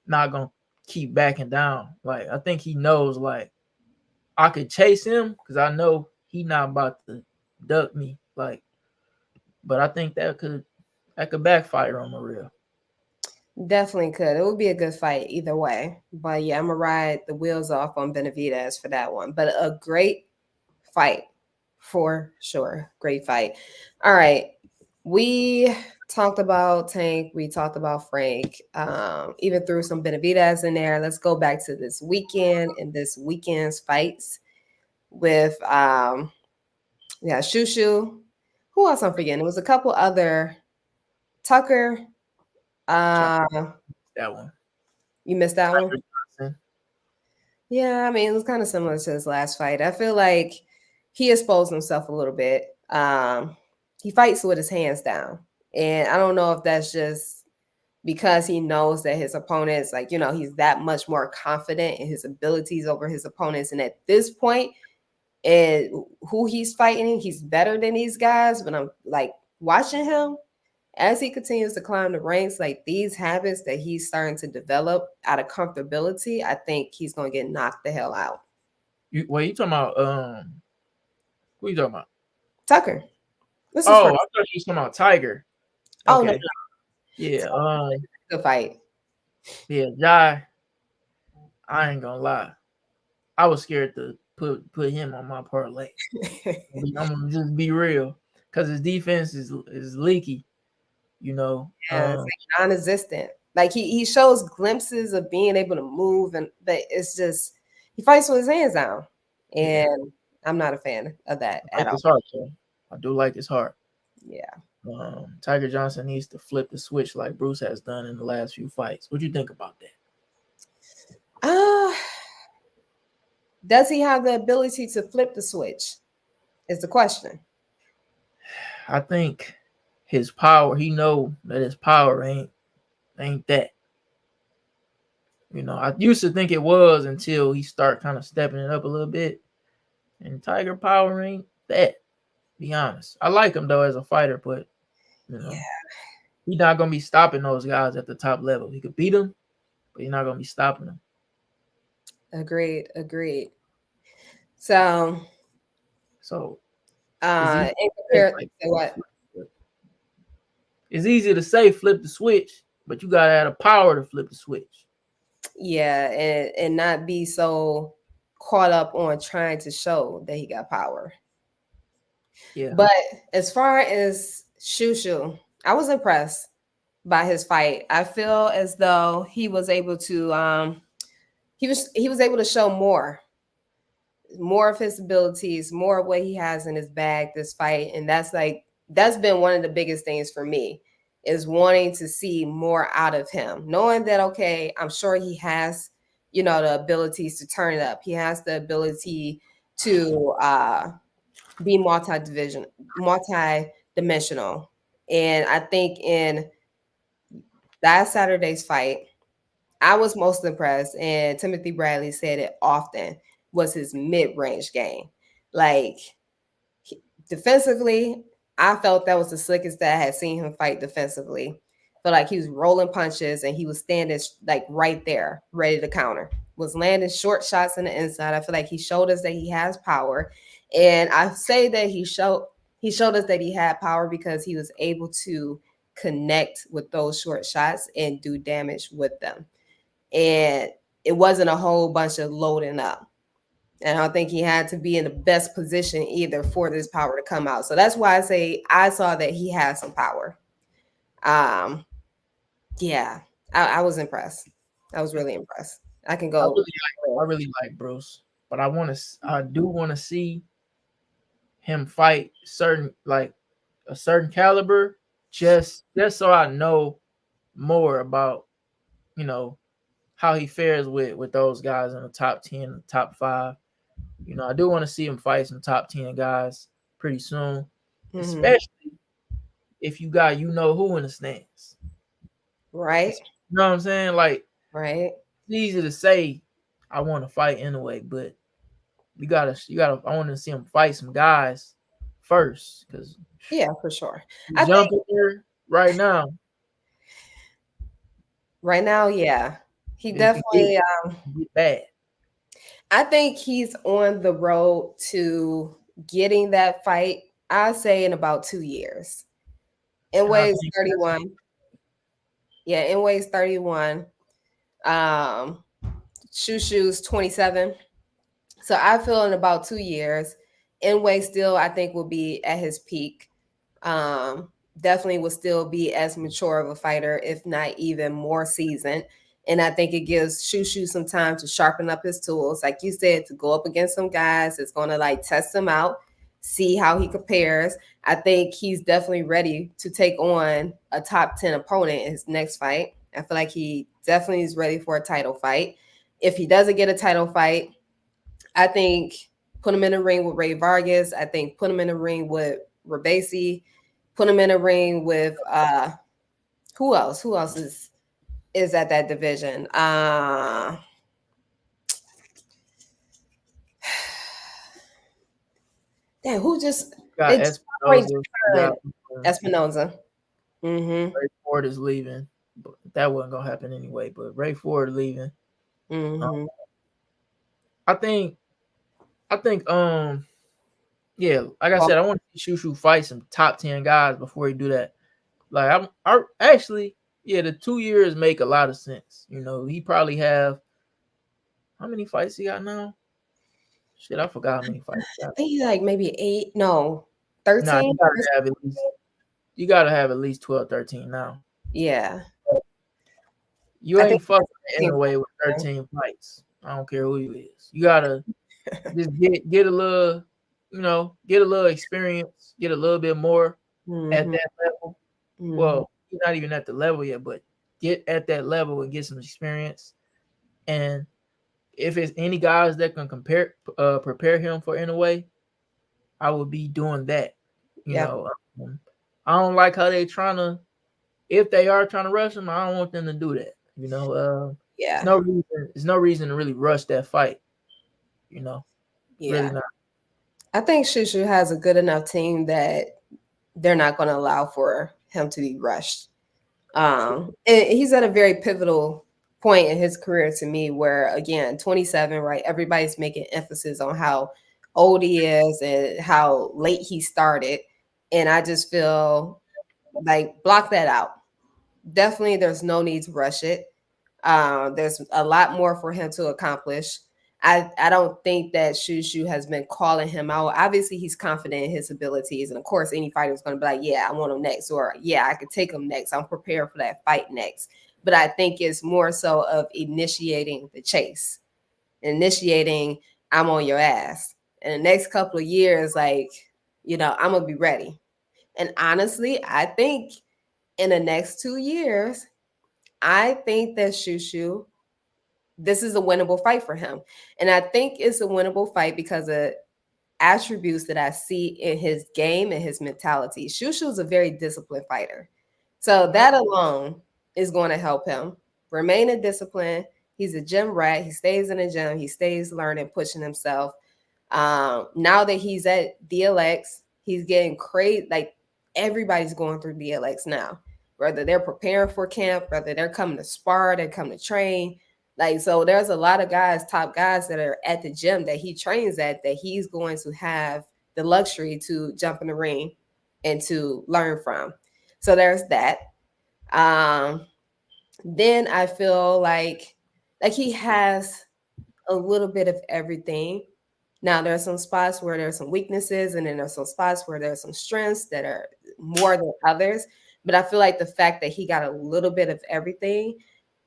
not gonna keep backing down. Like, I think he knows, like, I could chase him because I know he not about to duck me. Like, but I think that could backfire on the real. Definitely could. It would be a good fight either way. But yeah, I'm gonna ride the wheels off on Benavidez for that one. But a great fight for sure. Great fight. All right. We talked about Tank. We talked about Frank. Even threw some Benavidez in there. Let's go back to this weekend and this weekend's fights with yeah, ShuShu. Who else I'm forgetting? It was a couple other Tucker. Uh That one. you missed that one? Johnson. Yeah, I mean, it was kind of similar to his last fight. I feel like he exposed himself a little bit. He fights with his hands down. And I don't know if that's just because he knows that his opponents, like, he's that much more confident in his abilities over his opponents. And at this point, and who he's fighting, he's better than these guys. But I'm like watching him as he continues to climb the ranks, like these habits that he's starting to develop out of comfortability, I think he's going to get knocked the hell out. You talking about who you talking about? Tucker. This is I first. thought you was talking about Tiger. Oh, Okay. no. Yeah. Good fight. Yeah, Jai. I ain't gonna lie. I was scared to put him on my parlay. I'm gonna just be real, because his defense is leaky. Yeah, it's like non-existent. Like he shows glimpses of being able to move, but it's just he fights with his hands down, and I'm not a fan of that at all. His heart, though. I do like his heart. Yeah. Tiger Johnson needs to flip the switch like Bruce has done in the last few fights. What do you think about that? Does he have the ability to flip the switch? Is the question. I think his power. He know that his power ain't that. I used to think it was until he start kind of stepping it up a little bit. And Tiger power ain't that. Be honest. I like him though as a fighter, but he's not gonna be stopping those guys at the top level. He could beat them, but he's not gonna be stopping them. Agreed. So in comparison to what? It's easy to say flip the switch, but you gotta have the power to flip the switch. Yeah, and not be so caught up on trying to show that he got power. Yeah. But as far as ShuShu, I was impressed by his fight. I feel as though he was able to he was able to show more of his abilities, more of what he has in his bag this fight. And that's been one of the biggest things for me, is wanting to see more out of him, knowing that, okay, I'm sure he has, the abilities to turn it up. He has the ability to be multi-dimensional. And I think in last Saturday's fight, I was most impressed, and Timothy Bradley said it often, was his mid-range game. Like, defensively, I felt that was the slickest that I had seen him fight defensively. But like he was rolling punches and he was standing like right there, ready to counter. Was landing short shots in the inside. I feel like he showed us that he has power. And I say that he showed us that he had power because he was able to connect with those short shots and do damage with them. And it wasn't a whole bunch of loading up. And I don't think he had to be in the best position either for this power to come out. So that's why I say I saw that he had some power. Yeah, I was impressed. I was really impressed. I can go. I really like Bruce, but I do want to see him fight a certain caliber, just so I know more about how he fares with those guys in the top 10, top 5. I do want to see him fight some top 10 guys pretty soon, especially if you got who in the stands. Right. You know what I'm saying? Like, right. It's easy to say I want to fight anyway, but you gotta. I want to see him fight some guys first, because for sure. I jump in there right now. Right now, yeah, he definitely get bad. I think he's on the road to getting that fight I'll say in about 2 years. In I weighs think that's 31. Yeah, in weighs 31. Um, ShuShu's 27. So I feel in about 2 years, Inway still I think will be at his peak. Definitely will still be as mature of a fighter, if not even more seasoned. And I think it gives ShuShu some time to sharpen up his tools, like you said, to go up against some guys. It's going to like test him out, see how he compares. I think he's definitely ready to take on a top 10 opponent in his next fight. I feel like he definitely is ready for a title fight. If he doesn't get a title fight, I think put him in the ring with Ray Vargas. I think put him in the ring with Rabasi. Put him in a ring with who else? Who else is at that division? Damn, who just got they just already Espinoza. signed Got Espinoza. Mm-hmm. Ray Ford is leaving, but that wasn't gonna happen anyway. But Ray Ford leaving. Mm-hmm. I think. I think. Yeah, like I Well, said, I want to see ShuShu fight some top 10 guys before he do that. Like I actually, yeah, the 2 years make a lot of sense. You know, he probably have how many fights he got now? Shit, I forgot how many fights he I got. think he's like maybe 8, no, Nah, 13. you gotta have at least 12, 13 now. Yeah. You I think ain't fucking in 13. a way with 13 fights. I don't care who you is. You gotta just get a little, get a little experience, get a little bit more at Mm-hmm. that level. Mm-hmm. Well, you're not even at the level yet, but get at that level and get some experience. And if it's any guys that can prepare him for in a way, I would be doing that. You Yep. know, I don't like how they trying to. If they are trying to rush him, I don't want them to do that. You know, it's Yeah. no reason. There's no reason to really rush that fight. You know, really Yeah. not. I think ShuShu has a good enough team that they're not going to allow for him to be rushed. And he's at a very pivotal point in his career to me, where again, 27, right? Everybody's making emphasis on how old he is and how late he started, and I just feel like block that out. Definitely, there's no need to rush it. There's a lot more for him to accomplish. I don't think that ShuShu has been calling him out. Obviously, he's confident in his abilities. And of course, any fighter is going to be like, yeah, I want him next. Or, yeah, I could take him next. I'm prepared for that fight next. But I think it's more so of initiating the chase, initiating, I'm on your ass. In the next couple of years, like, I'm going to be ready. And honestly, I think in the next 2 years, I think that ShuShu, this is a winnable fight for him. And I think it's a winnable fight because of attributes that I see in his game and his mentality. ShuShu is a very disciplined fighter. So that alone is going to help him remain in discipline. He's a gym rat. He stays in the gym. He stays learning, pushing himself. Now that he's at DLX, he's getting crazy. Like everybody's going through DLX now, whether they're preparing for camp, whether they're coming to spar, they're coming to train. Like, so there's a lot of guys, top guys that are at the gym that he trains at, that he's going to have the luxury to jump in the ring and to learn from. So there's that. Um, then I feel like he has a little bit of everything. Now there's some spots where there's some weaknesses, and then there's some spots where there's some strengths that are more than others. But I feel like the fact that he got a little bit of everything,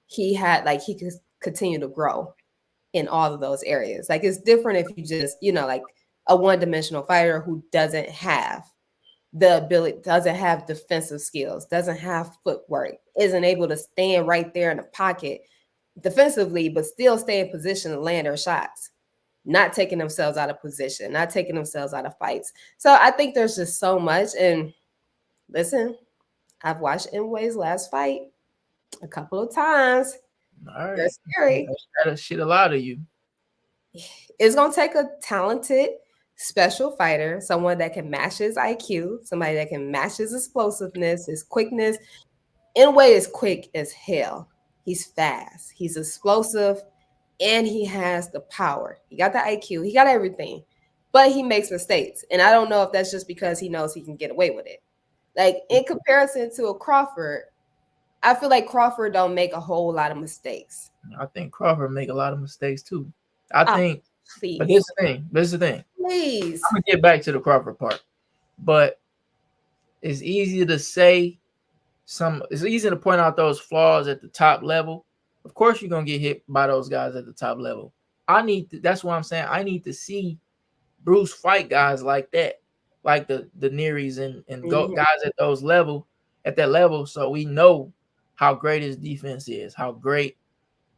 he could continue to grow in all of those areas. Like it's different if you just, like a one-dimensional fighter who doesn't have the ability, doesn't have defensive skills, doesn't have footwork, isn't able to stand right there in the pocket defensively, but still stay in position to land their shots, not taking themselves out of position, not taking themselves out of fights. So I think there's just so much. And listen, I've watched Mway's last fight a couple of times. All They're right, scary. that shit a lot of you. It's going to take a talented, special fighter, someone that can match his IQ, somebody that can match his explosiveness, his quickness. Inway is quick as hell. He's fast. He's explosive, and he has the power. He got the IQ. He got everything. but he makes mistakes. And I don't know if that's just because he knows he can get away with it. Like in comparison to a Crawford, I feel like Crawford don't make a whole lot of mistakes. I think Crawford make a lot of mistakes too. I Oh, think, but please. this the thing. This is the thing. Please. I'm gonna get back to the Crawford part, but it's easy to say it's easy to point out those flaws at the top level. Of course, you're gonna get hit by those guys at the top level. That's what I'm saying. I need to see Bruce fight guys like that, like the Nearys and go Mhm. guys at that level, so we know how great his defense is, how great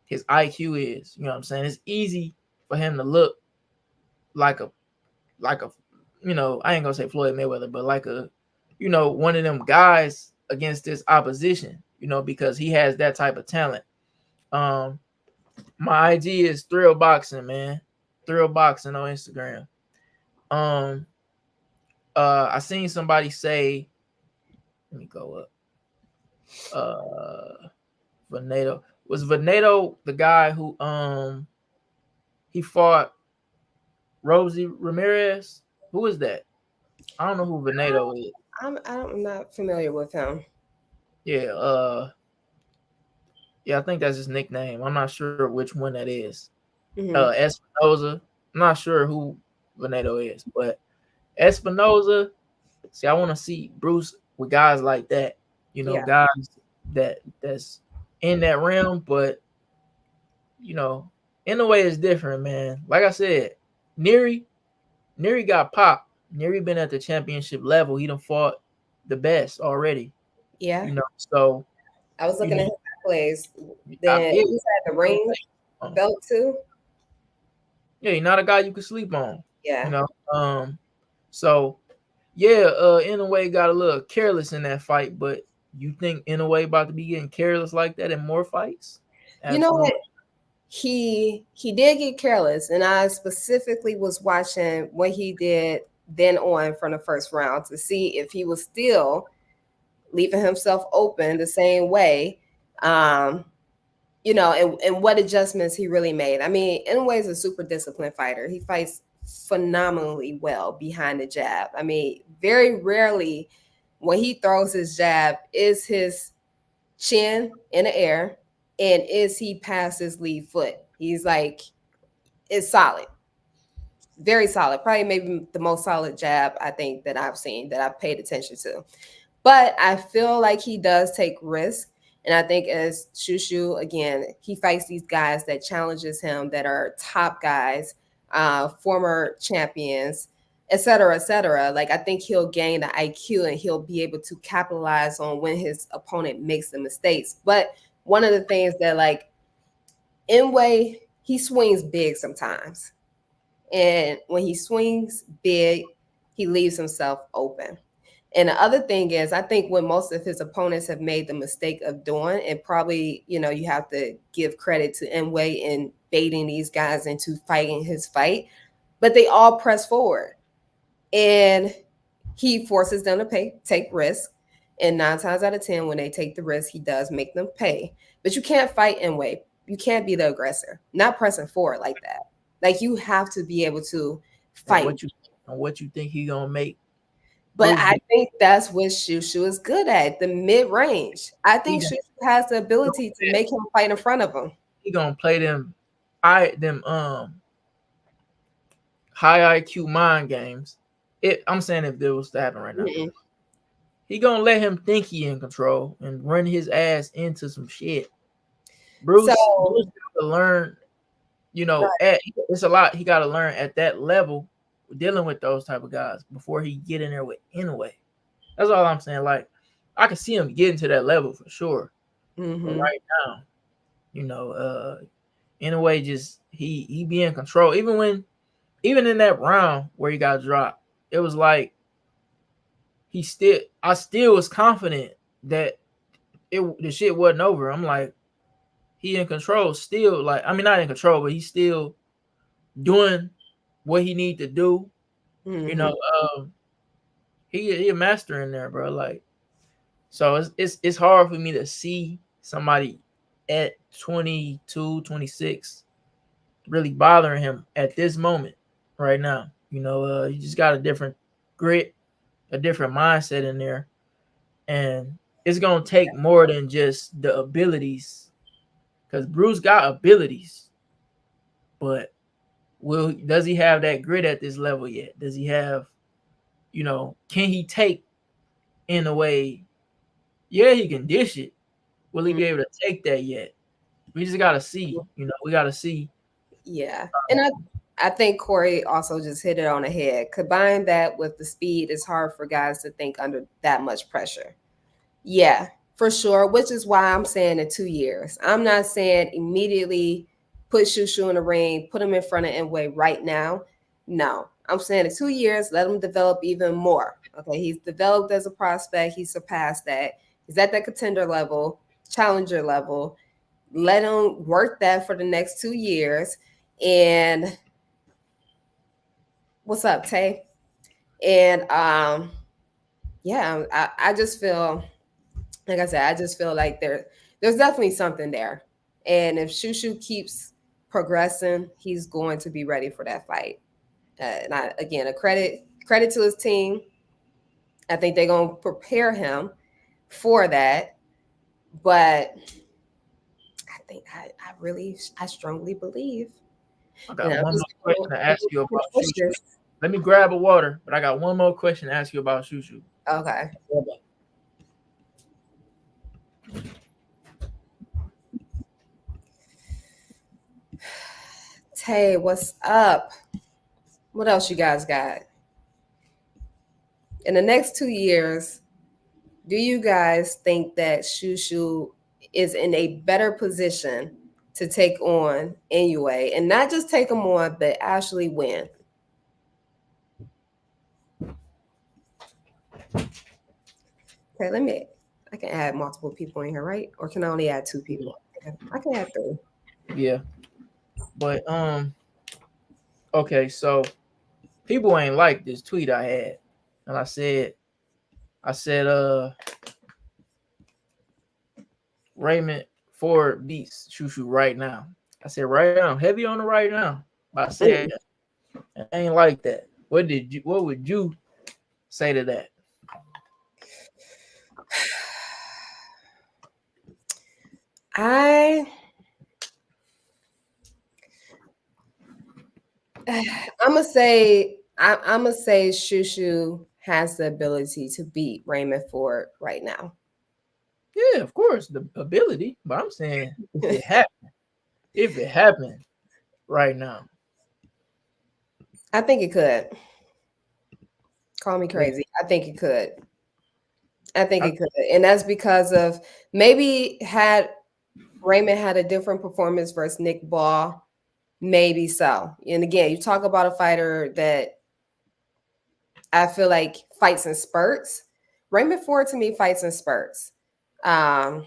his IQ is. You know what I'm saying? It's easy for him to look like a I ain't gonna say Floyd Mayweather, but like one of them guys against this opposition, because he has that type of talent. My IG is Thrill Boxing, man. Thrill Boxing on Instagram. I seen somebody say, let me go up. Venato. Was Venato the guy who he fought Rosie Ramirez? Who is that? I don't know who Venato is. I'm not familiar with him. Yeah, yeah, I think that's his nickname. I'm not sure which one that is. Mm-hmm. Espinoza. I'm not sure who Venato is, but Espinoza. See, I want to see Bruce with guys like that. Yeah. Guys that's in that realm, but in a way it's different, man. Like I said, Neary got popped. Neary been at the championship level. He done fought the best already. Yeah. So I was looking at his plays. yeah, Then he's at the ring belt too. Yeah, you're not a guy you can sleep on. Yeah. So yeah, Inoue got a little careless in that fight, but you think Inoue about to be getting careless like that in more fights? You know Absolutely. what? He did get careless, and I specifically was watching what he did then on from the first round to see if he was still leaving himself open the same way. And what adjustments he really made. I mean, Inoue is a super disciplined fighter. He fights phenomenally well behind the jab. I mean, very rarely when he throws his jab is his chin in the air and is he past his lead foot. He's like, it's solid, very solid. Probably maybe the most solid jab I think that I've seen that I've paid attention to. But I feel like he does take risks. And I think as ShuShu, again, he fights these guys that challenges him that are top guys, former champions, et cetera, et cetera. Like I think he'll gain the IQ and he'll be able to capitalize on when his opponent makes the mistakes. But one of the things that like Inoue, he swings big sometimes. And when he swings big, he leaves himself open. And the other thing is, I think what most of his opponents have made the mistake of doing, and probably, you have to give credit to Inoue in baiting these guys into fighting his fight, but they all press forward. And he forces them to take risks. And 9 times out of 10, when they take the risk, he does make them pay. But you can't fight Inoue. You can't be the aggressor, not pressing forward like that. Like you have to be able to fight. What you think he gonna make? But I think that's what ShuShu is good at, the mid range. I think ShuShu has the ability to make him fight in front of him. He gonna play them high IQ mind games. I'm saying if this was to happen right now, he gonna let him think he in control and run his ass into some shit. Bruce got to learn, it's a lot he got to learn at that level, dealing with those type of guys before he get in there with Inoue. That's all I'm saying. Like, I can see him getting to that level for sure. Mm-hmm. But right now, Inoue just he be in control. Even in that round where he got dropped, it was like I still was confident that the shit wasn't over. I'm like, he in control still. Like, I mean, not in control, but he's still doing what he need to do. Mm-hmm. He a master in there, bro. Like, so it's hard for me to see somebody at 22, 26 really bothering him at this moment right now. You just got a different grit, a different mindset in there, and it's gonna take more than just the abilities, because Bruce got abilities, but does he have that grit at this level yet? Does he have, can he take in a way? Yeah, he can dish it. Will he be able to take that yet? We just gotta see. We gotta see. Yeah, and I think Corey also just hit it on the head. Combine that with the speed, it's hard for guys to think under that much pressure. Yeah, for sure. Which is why I'm saying in 2 years. I'm not saying immediately put ShuShu in the ring, put him in front of Nway right now. No, I'm saying in 2 years, let him develop even more. Okay, he's developed as a prospect. He surpassed that. He's at that contender level, challenger level. Let him work that for the next 2 years. And what's up, Tay? And yeah, I just feel, like I said, I just feel like there's definitely something there. And if ShuShu keeps progressing, he's going to be ready for that fight. And again, a credit to his team. I think they're gonna prepare him for that. But I think I strongly believe. I got one more question to ask you about ShuShu. Let me grab a water, but I got one more question to ask you about ShuShu. Okay. Tay, what's up? What else you guys got? In the next 2 years, do you guys think that ShuShu is in a better position to take on Inoue, and not just take him on, but actually win? Okay, I can add multiple people in here, right? Or can I only add 2 people? I can add 3. Yeah. But okay, so people ain't like this tweet I had. And I said Raymond Ford beats ShuShu right now. I said right now, heavy on the right now. But I said it ain't like that. What would you say to that? I'm gonna say ShuShu has the ability to beat Raymond Ford right now. Yeah, of course, the ability. But I'm saying if it happened right now. I think it could. Call me crazy. I think it could. And that's because of maybe had Raymond had a different performance versus Nick Ball, maybe so. And again, you talk about a fighter that I feel like fights in spurts. Raymond Ford to me fights in spurts. And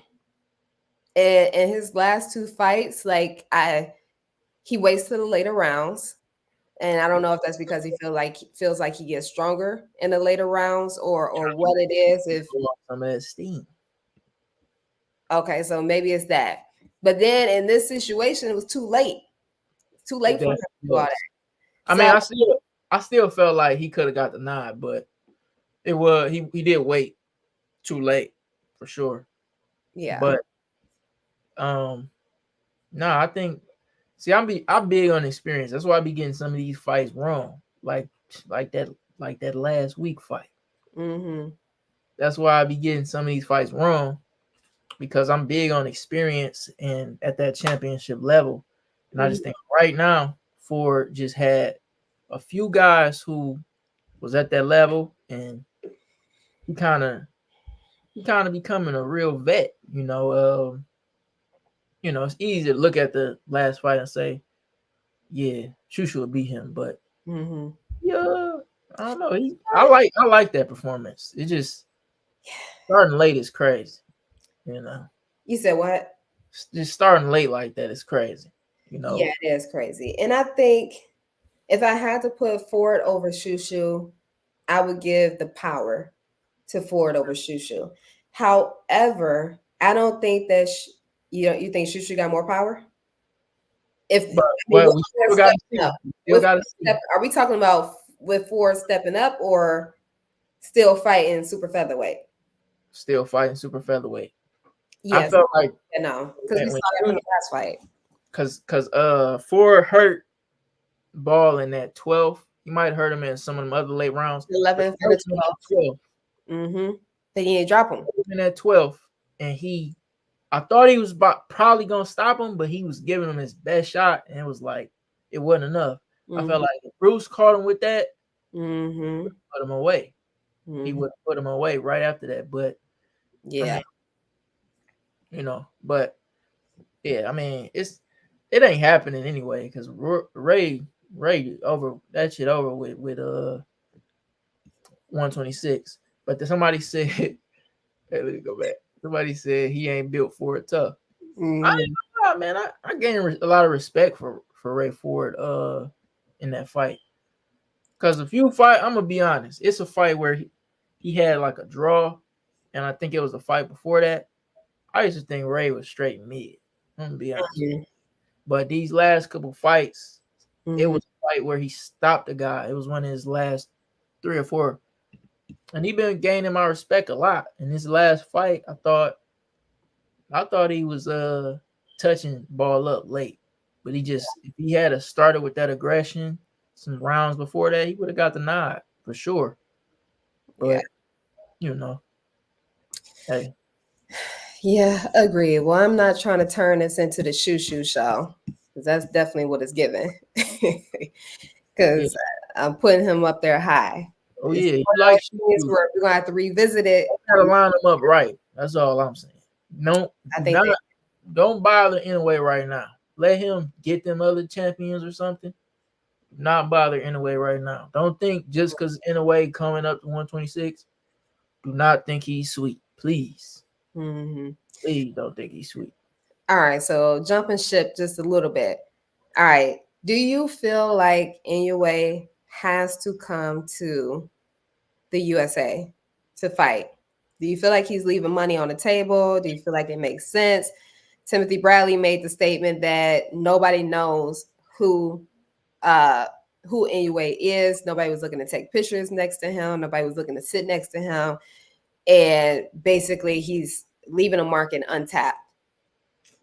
his last 2 fights, he waits to the later rounds. And I don't know if that's because he feels like he gets stronger in the later rounds or what it is. If some of that steam. Okay, so maybe it's that. But then in this situation, it was too late. Too late for him to do all that. I mean, I still felt like he could have got the nod, but he did wait too late for sure. Yeah. But I think I'm big on experience. That's why I be getting some of these fights wrong. Like that last week fight. Mm-hmm. That's why I be getting some of these fights wrong, because I'm big on experience and at that championship level. And I just think right now Ford just had a few guys who was at that level, and he kind of becoming a real vet. It's easy to look at the last fight and say, yeah, ShuShu would beat him, but yeah, I don't know. I like that performance. It just starting late is crazy. You said what? Just starting late like that is crazy. Yeah, it is crazy. And I think if I had to put Ford over ShuShu, I would give the power to Ford over ShuShu. However, I don't think that you think ShuShu got more power? We still got to see. Are we talking about with Ford stepping up, or still fighting super featherweight? Still fighting super featherweight. Yes, I felt like because we saw that from the last fight. Because Ford hurt Ball in that 12th. He might hurt him in some of them other late rounds. 11th and the 12th. Mm-hmm. Then you ain't drop him in that 12th, and I thought he was probably gonna stop him, but he was giving him his best shot, and it was like it wasn't enough. Mm-hmm. I felt like if Bruce caught him with that, mm-hmm. put him away. Mm-hmm. He would put him away right after that. But yeah, I mean, but yeah, I mean it ain't happening anyway because Ray over that shit over with 126. But somebody said, hey, let me go back. Somebody said he ain't built for it tough. mm-hmm. I ain't gonna lie, man. I gained a lot of respect for Ray Ford in that fight. Because if you fight, I'm gonna be honest, it's a fight where he had like a draw, and I think it was a fight before that. I used to think Ray was straight mid. I'm gonna be honest. Mm-hmm. But these last couple fights, it was a fight where he stopped the guy. It was one of his last 3 or 4. And he been gaining my respect a lot. In his last fight, I thought he was touching Ball up late. But if he had started with that aggression some rounds before that, he would have got the nod for sure. But hey. Yeah, agree. Well, I'm not trying to turn this into the ShuShu show, because that's definitely what it's given. Because I'm putting him up there high. Oh yeah, you like ShuShu. We're gonna have to revisit it. Gotta line them up right. That's all I'm saying. Don't bother Inoue right now. Let him get them other champions or something. Not bother Inoue right now. Don't think just because Inoue coming up to 126, do not think he's sweet. Please. Mm-hmm. Please don't think he's sweet. All right, so jumping ship just a little bit. All right, do you feel like Inoue has to come to the USA to fight? Do you feel like he's leaving money on the table? Do you feel like it makes sense? Timothy Bradley made the statement that nobody knows who Inoue is. Nobody was looking to take pictures next to him. Nobody was looking to sit next to him. And basically, he's leaving a market untapped.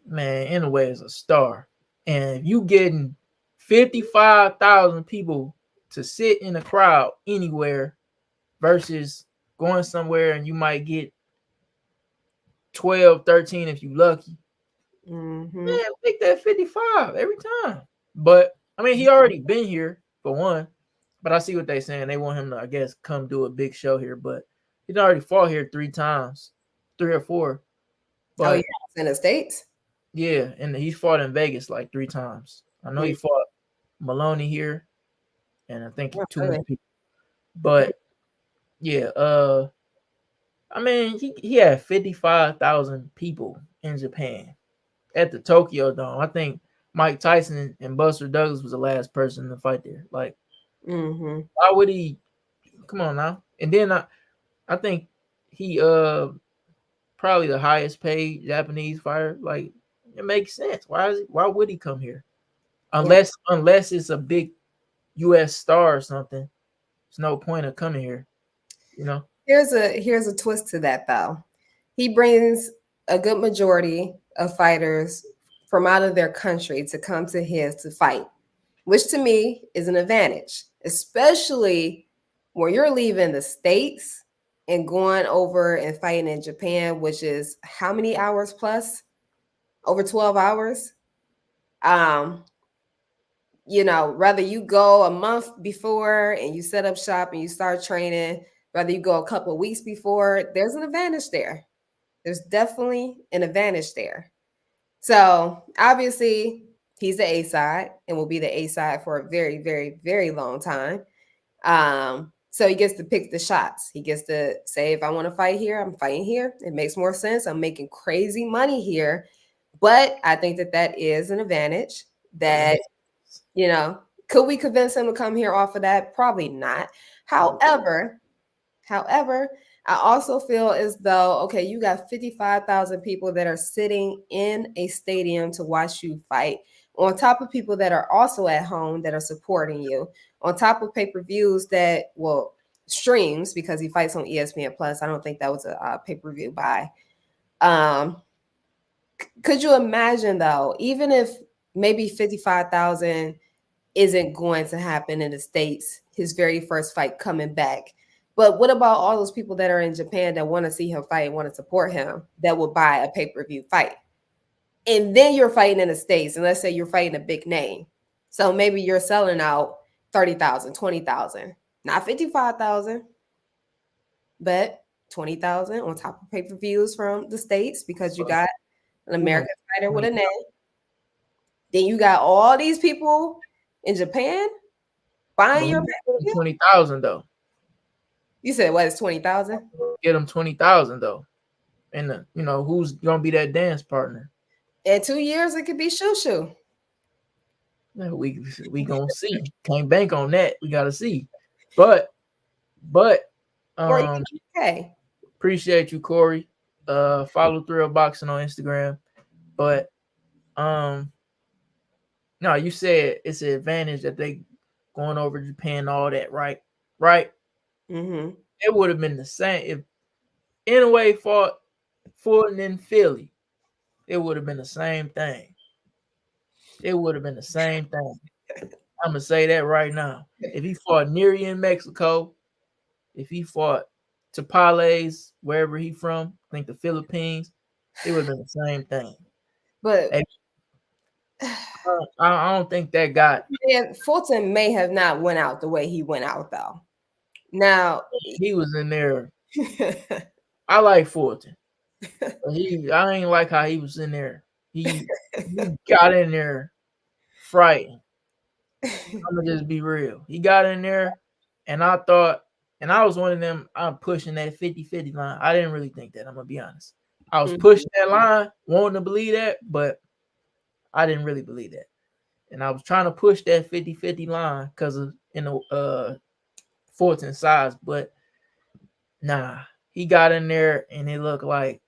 Man, Inoue is a star. And if you getting 55,000 people to sit in a crowd anywhere versus going somewhere and you might get 12, 13 if you lucky. Mm-hmm. Man, make that 55 every time. But I mean, he already been here for one. But I see what they're saying. They want him to, I guess, come do a big show here. But he's already fought here 3 times, 3 or 4. But, yeah, in the States? Yeah, and he fought in Vegas like 3 times. I know he fought Maloney here, and I think 2 more people. But yeah, I mean, he had 55,000 people in Japan at the Tokyo Dome. I think Mike Tyson and Buster Douglas was the last person to fight there. Like, why would he? Come on now. And then I think he probably the highest paid Japanese fighter. Like, it makes sense. Why would he come here? Unless it's a big US star or something. There's no point of coming here. Here's a twist to that though. He brings a good majority of fighters from out of their country to come to his to fight, which to me is an advantage, especially when you're leaving the States and going over and fighting in Japan, which is how many hours plus? Over 12 hours. Whether you go a month before and you set up shop and you start training, whether you go a couple of weeks before, there's an advantage there. There's definitely an advantage there. So obviously he's the A side and will be the A side for a very, very, very long time. So he gets to pick the shots. He gets to say, if I want to fight here, I'm fighting here. It makes more sense. I'm making crazy money here. But I think that is an advantage that, could we convince him to come here off of that? Probably not. However, I also feel as though, okay, you got 55,000 people that are sitting in a stadium to watch you fight. on top of people that are also at home that are supporting you, on top of pay-per-views that, well, streams, because he fights on ESPN Plus. I don't think that was a pay-per-view buy. Could you imagine though, even if maybe 55,000 isn't going to happen in the States, his very first fight coming back? But what about all those people that are in Japan that want to see him fight and want to support him that will buy a pay-per-view fight? And then you're fighting in the States, and let's say you're fighting a big name. So maybe you're selling out 30,000, 20,000, not 55,000, but 20,000 on top of pay-per-views from the States because you got an American fighter with a name. Then you got all these people in Japan buying your pay-per-view. 20,000 though. You said what is 20,000? Get them 20,000 though, and who's gonna be that dance partner? In 2 years, it could be ShuShu. We gonna see. Can't bank on that. We gotta see. But Okay. Appreciate you, Corey. Follow Thrill Boxing on Instagram. But no, you said it's an advantage that they going over Japan, all that, right? Right. Mm-hmm. It would have been the same if Inoue fought Fulton in Philly. It would have been the same thing. It would have been the same thing. I'm gonna say that right now. If he fought Neri in Mexico, if he fought Tapales, wherever he from, I think the Philippines, it would have been the same thing. But I don't think that got. Fulton may have not went out the way he went out though. Now he was in there. I like Fulton. But I ain't like how he was in there. He got in there frightened. I'm gonna just be real. He got in there, and I thought, and I was one of them. I'm pushing that 50-50 line. I didn't really think that. I'm gonna be honest. I was pushing that line, wanting to believe that, but I didn't really believe that. And I was trying to push that 50-50 line because of Fulton size, but nah, he got in there and it looked like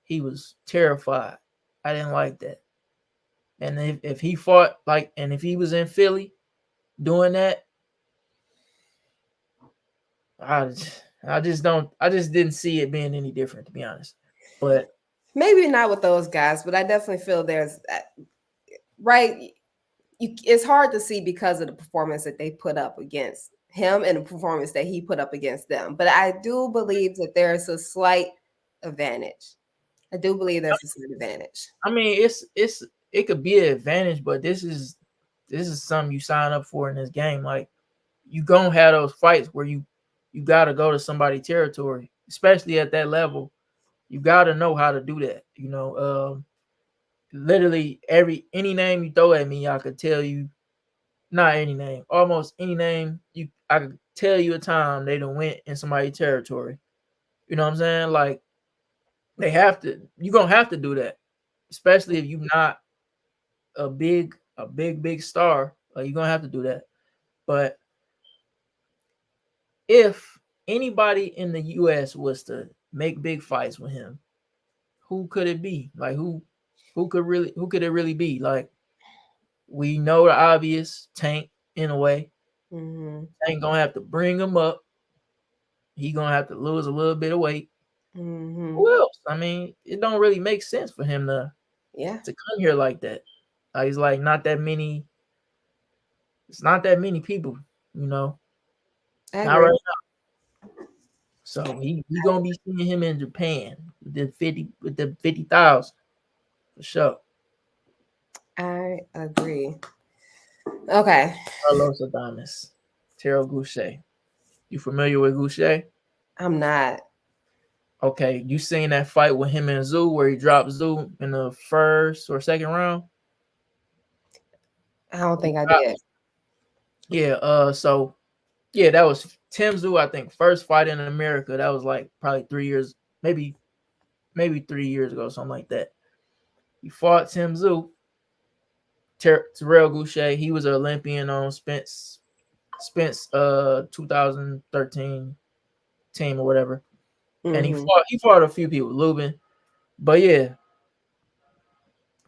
he was terrified. I didn't like that. And if he fought and if he was in Philly doing that, I just didn't see it being any different, to be honest. But maybe not with those guys, but I definitely feel there's right. It's hard to see because of the performance that they put up against him and the performance that he put up against them. But I do believe that there's a slight advantage. I do believe there's a slight advantage. I mean, it could be an advantage, but this is something you sign up for in this game. Like, you gonna have those fights where you gotta go to somebody's territory, especially at that level. You gotta know how to do that. Literally any name you throw at me, I could tell you. Not any name, almost any name I could tell you a time they done went in somebody's territory. You know what I'm saying? Like, you're gonna have to do that, especially if you're not a big star. You're gonna have to do that. But if anybody in the US was to make big fights with him, who could it be? Like, who could it really be? Like, we know the obvious, Tank in a way. Mm-hmm. Tank gonna have to bring him up. He gonna have to lose a little bit of weight. Mm-hmm. Who else? I mean, it don't really make sense for him to come here like that. He's like not that many. It's not that many people, not right now. So he gonna be seeing him in Japan with the 50,000 for sure. I agree. Okay. Carlos Adames, Terrell Goucher. You familiar with Goucher? I'm not. Okay, you seen that fight with him and Zoo where he dropped Zoo in the first or second round? I don't think I did. Yeah, so yeah, that was Tim Zoo, I think, first fight in America. That was like probably 3 years, maybe 3 years ago, something like that. He fought Tim Zoo. Terrell Goucher, he was an Olympian on Spence 2013 team or whatever. Mm-hmm. And he fought a few people, Lubin. But yeah,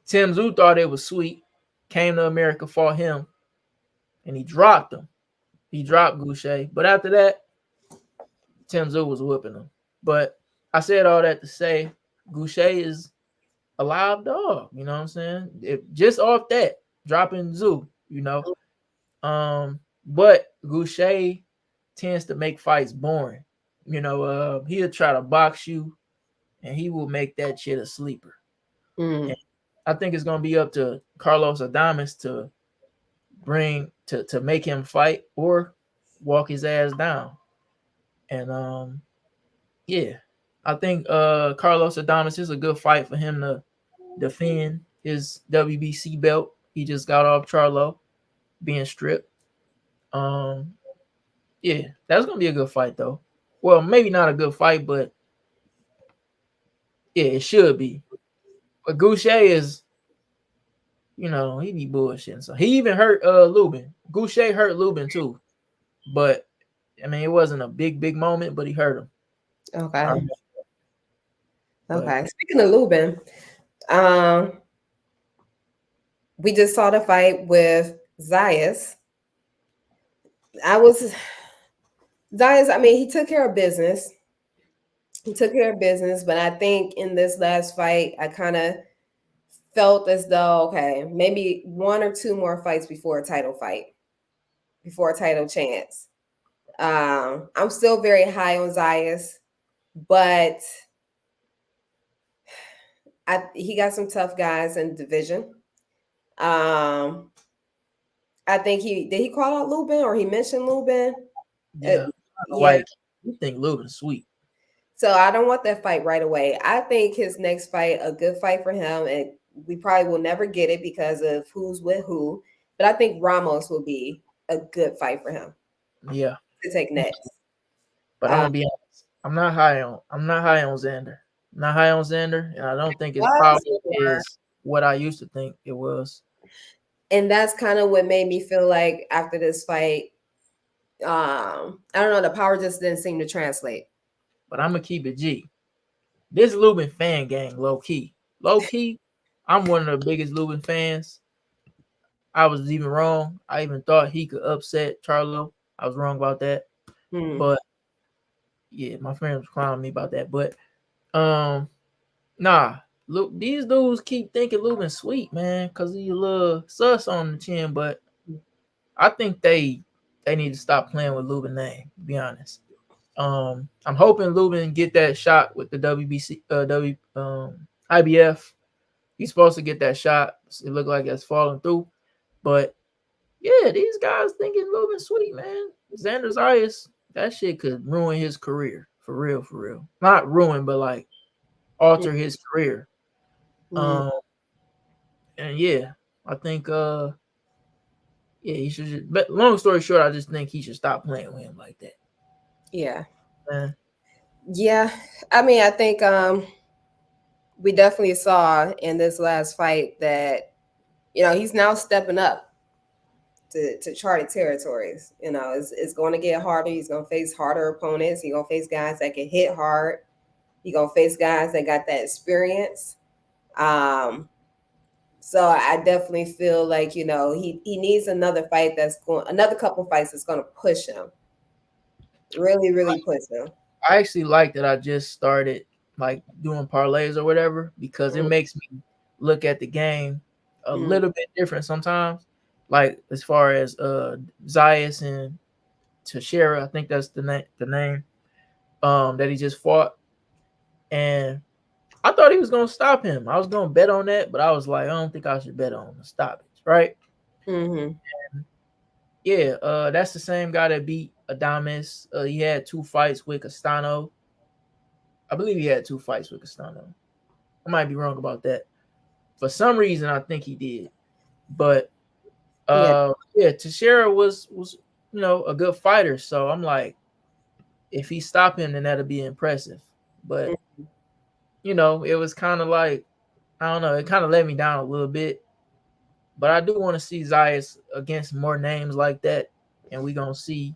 Tim Zoo thought it was sweet. came to America, fought him, and he dropped him. He dropped Goucher. But after that, Tim Tszyu was whooping him. But I said all that to say Goucher is a live dog. You know what I'm saying? Just off that, dropping Tszyu, you know. But Goucher tends to make fights boring. You know, he'll try to box you, and he will make that shit a sleeper. And I think it's gonna be up to Carlos Adames to to make him fight or walk his ass down. And yeah, I think Carlos Adames is a good fight for him to defend his WBC belt. He just got off Charlo being stripped. Yeah, that's gonna be a good fight though. Well, maybe not a good fight, but yeah, it should be. But Goucher is, you know, he be bullshitting. So he even hurt Lubin. Goucher hurt Lubin too. But I mean, it wasn't a big moment, but he hurt him. Okay. Okay. Speaking of Lubin, we just saw the fight with Zayas. Zayas, I mean, he took care of business. But I think in this last fight, I kind of felt as though, okay, maybe one or two more fights before a title chance. I'm still very high on Zayas, but he got some tough guys in the division. I think did he call out Lubin or he mentioned Lubin? Yeah. Like, you think Lubin's sweet. So I don't want that fight right away. I think his next fight, a good fight for him, and we probably will never get it because of who's with who. But I think Ramos will be a good fight for him. Yeah. To take next. But I'm gonna be honest. I'm not high on Xander. I'm not high on Xander, and I don't think his power is what I used to think it was. And that's kind of what made me feel like after this fight, I don't know, the power just didn't seem to translate. But I'm gonna keep it G. This Lubin fan gang, low key, I'm one of the biggest Lubin fans. I was even wrong. I even thought he could upset Charlo. I was wrong about that. But yeah, my friends was clowning me about that. But nah, look, these dudes keep thinking Lubin's sweet, man, because he's a little sus on the chin. But I think they need to stop playing with Lubin's name, to be honest. I'm hoping Lubin get that shot with the IBF. He's supposed to get that shot. It looked like it's falling through. But yeah, these guys thinking Lubin's sweet, man. Xander Zayas, that shit could ruin his career. For real. Not ruin, but like alter his career. And yeah, I think he should just, but long story short, I just think he should stop playing with him like that. Yeah. Yeah. I mean, I think we definitely saw in this last fight that, you know, he's now stepping up to charted territories. You know, it's going to get harder. He's going to face harder opponents. He's going to face guys that can hit hard. He's going to face guys that got that experience. So I definitely feel like, you know, he needs another couple fights that's going to push him. Really push him. I actually like that I just started like doing parlays or whatever because it makes me look at the game a little bit different sometimes. Like as far as Zayas and Teixeira, I think that's the name that he just fought. And I thought he was gonna stop him. I was gonna bet on that, but I was like, I don't think I should bet on the stoppage, right? And yeah, that's the same guy that beat Adames. He had 2 fights with Castano. I believe he had 2 fights with Castano. I might be wrong about that. For some reason, I think he did. But Teixeira was you know a good fighter. So I'm like, if he stop him, then that'll be impressive. But you know, it was kind of like, I don't know, it kind of let me down a little bit. But I do want to see Zayas against more names like that, and we're gonna see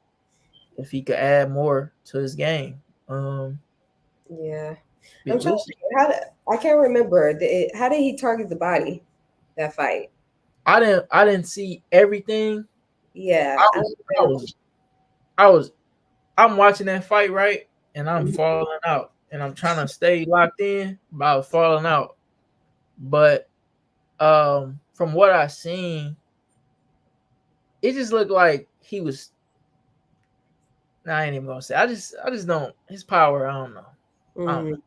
if he could add more to his game. Yeah, I'm trying to think I can't remember. How did he target the body that fight? I didn't see everything. Yeah. I was I was I was I'm watching that fight, right? And I'm falling out. And I'm trying to stay locked in, but I was falling out. But from what I seen, it just looked like he was. Nah, I ain't even gonna say. I just don't. His power. I don't know. I don't know. Mhm.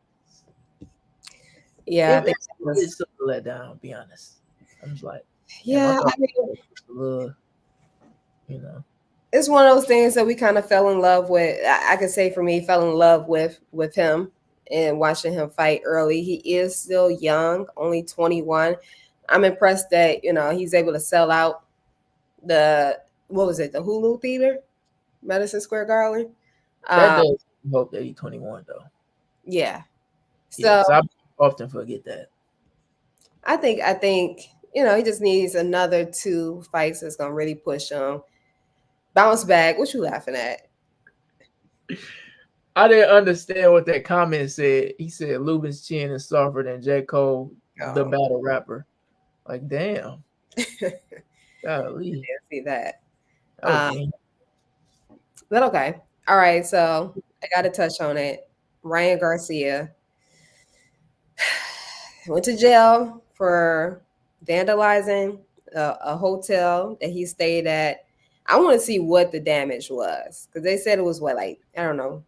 Yeah, I think that was. It's a let down. Be honest. I'm just like, damn. I Yeah, thought I mean, it was a little, you know. it's one of those things that we kind of fell in love with. I could say for me, fell in love with him and watching him fight early. He is still young, only 21. I'm impressed that he's able to sell out the what was it, the Hulu Theater, Madison Square Garden. That Um, does hope that he's 21 though. yeah. Yeah, So because I often forget that. I think he just needs another two fights that's gonna really push him. Bounce back. What you laughing at? I didn't understand what that comment said. He said Lubin's chin is softer than J. Cole, the Oh, battle rapper. Like, damn. Golly. see that. That was Um, mean. but okay. All right. So I got to touch on it. Ryan Garcia went to jail for vandalizing a hotel that he stayed at. I want to see what the damage was because they said it was what, like, I don't know,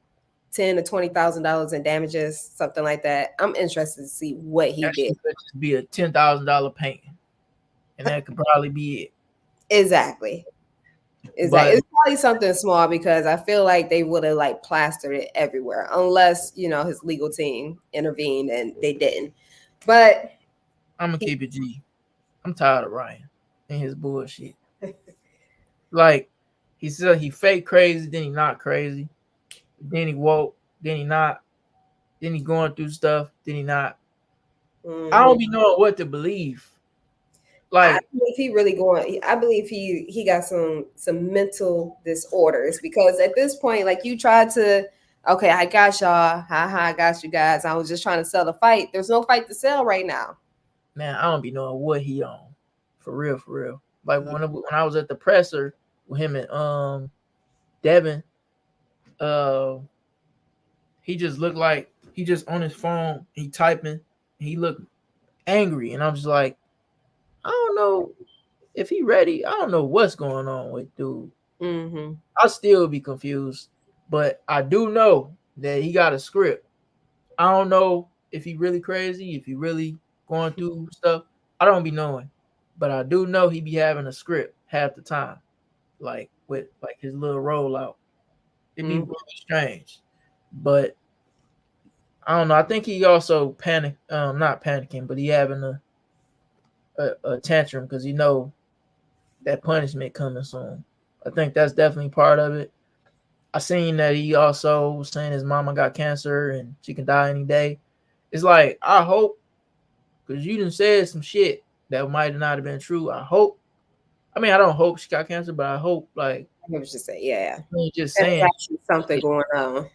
$10,000 to $20,000 in damages, something like that. I'm interested to see what he That did. shit could just be a $10,000 painting, and that could probably be it. Exactly. But It's probably something small because I feel like they would have like plastered it everywhere unless his legal team intervened and they didn't. But I'm gonna keep it G. I'm tired of Ryan and his bullshit. Like he said, he fake crazy, then he not crazy, then he woke, then he not, then he going through stuff, then he not. I mhm. don't be knowing what to believe. I Like, believe he really going. I believe he got some mental disorders because at this point, like you tried to, okay, I got y'all, haha, I got you guys. I was just trying to sell the fight. There's no fight to sell right now. man, I don't be knowing what he on. For real, for real. Like when I was at the presser with him and Devin, uh he just looked like he just on his phone, he typing, he looked angry, and I'm just like, I don't know if he ready. I don't know what's going on with dude. Mm-hmm. I'll still be confused, but I do know that he got a script. I don't know if he really crazy, if he really going through stuff. I don't be knowing, but I do know he be having a script half the time, like with like his little rollout. It be Mm-hmm. really strange, but I don't know. I think he also panic, not panicking, but he having a tantrum because he know that punishment coming soon. I think that's definitely part of it. I seen that he also was saying his mama got cancer and she can die any day. It's like I hope because you done said some shit that might not have been true. I hope. I mean, I don't hope she got cancer, but I hope like I was just saying, yeah, you ain't just there's saying actually something shit. going on.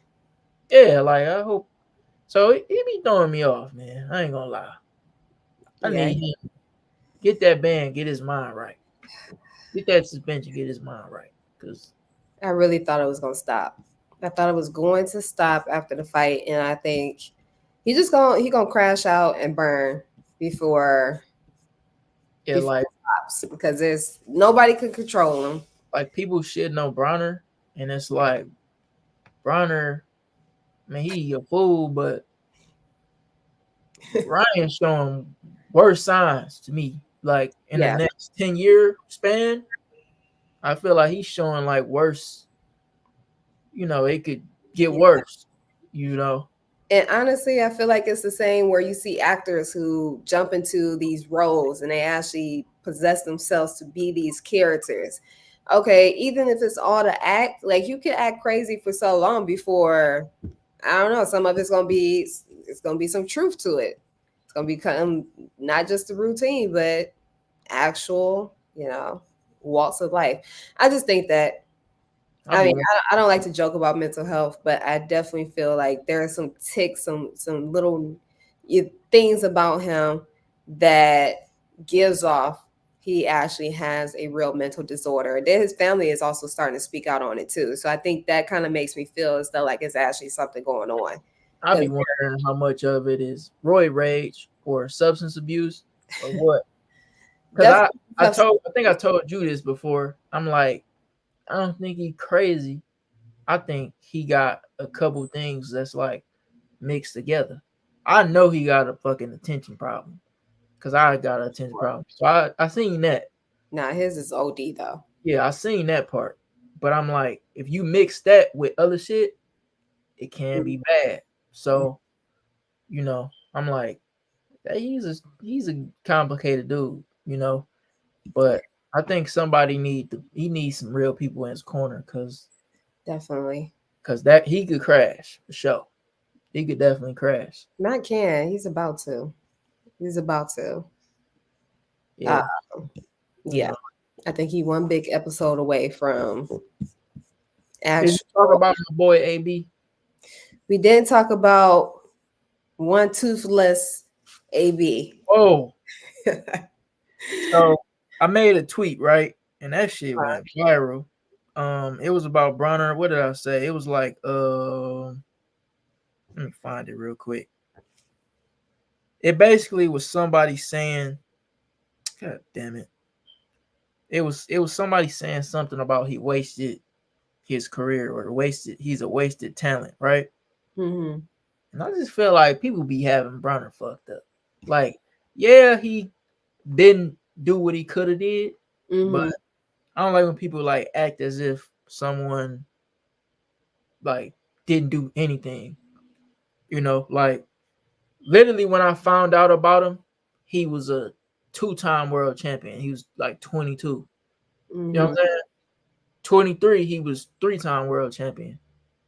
Yeah, like I hope. So he be throwing me off, man. I ain't gonna lie. I Yeah, need him get that band, get his mind right. Get that suspension, get his mind right. Cause I really thought it was gonna stop. I thought it was going to stop after the fight, and I think he gonna crash out and burn before yeah, before it stops because there's nobody can control him. like people shitting on Bronner, and it's like Bronner, man, he a fool, but Ryan's showing worse signs to me. Like in the Yeah, next 10-year span, I feel like he's showing like worse. It could get yeah. worse. You know, And honestly, I feel like it's the same where you see actors who jump into these roles and they actually possess themselves to be these characters. Okay, even if it's all to act, like you can act crazy for so long before I don't know, some of it's gonna be some truth to it. It's gonna become not just the routine, but actual, walks of life. I just think that I'll I be mean, one. I don't like to joke about mental health, but I definitely feel like there are some ticks, some little things about him that gives off. he actually has a real mental disorder. Then his family is also starting to speak out on it too. So I think that kind of makes me feel as though like it's actually something going on. I be wondering how much of it is roid rage or substance abuse or what. Because I told you this before. I'm like, I don't think he crazy. I think he got a couple things that's like mixed together. I know he got a fucking attention problem because I got an attention problem. So I seen that. Nah, his is OD though. Yeah, I seen that part. But I'm like, if you mix that with other shit, it can be bad. So, I'm like, hey, he's a complicated dude, But I think somebody he needs some real people in his corner Definitely. because that he could crash for sure. He could definitely crash. Not can. He's about to. He's about to. Yeah. Yeah. I think he one big episode away from Did you talk about my boy AB? We didn't talk about one toothless AB. Oh. So I made a tweet, right? And that shit went viral. It was about Bronner. What did I say? It was like, let me find it real quick. It basically was somebody saying, God damn it. It was somebody saying something about he wasted his career or he's a wasted talent, right? Mm-hmm. And I just feel like people be having Bronner fucked up. Like, yeah, he didn't do what he could have did, but I don't like when people like act as if someone like didn't do anything. Like literally when I found out about him, he was a 2-time world champion. He was like 22. You know what I'm saying? 23, he was 3-time world champion.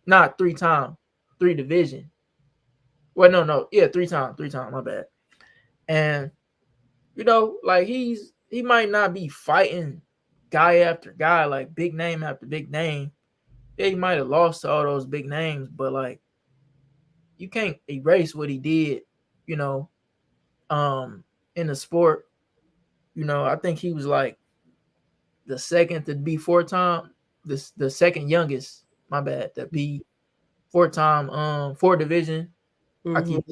Not 3-time, 3 division. Well, no. Yeah, 3-time, my bad. And like he might not be fighting guy after guy, like big name after big name. Yeah, he might have lost to all those big names, but like you can't erase what he did, in the sport. I think he was like the second to be 4-time, the second youngest, my bad, to be 4-time 4 division. I keep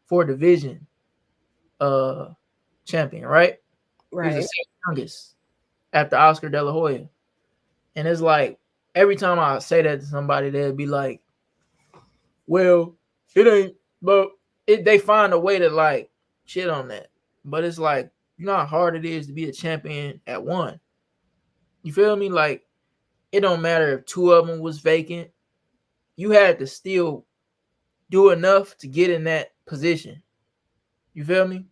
4 division champion, right? He was the second youngest after Oscar De La Hoya. And it's like every time I say that to somebody, they'd be like, well, it ain't, but they find a way to like shit on that. But it's like, you know how hard it is to be a champion at one. You feel me? Like, it don't matter if 2 of them was vacant. You had to still do enough to get in that position. You feel me?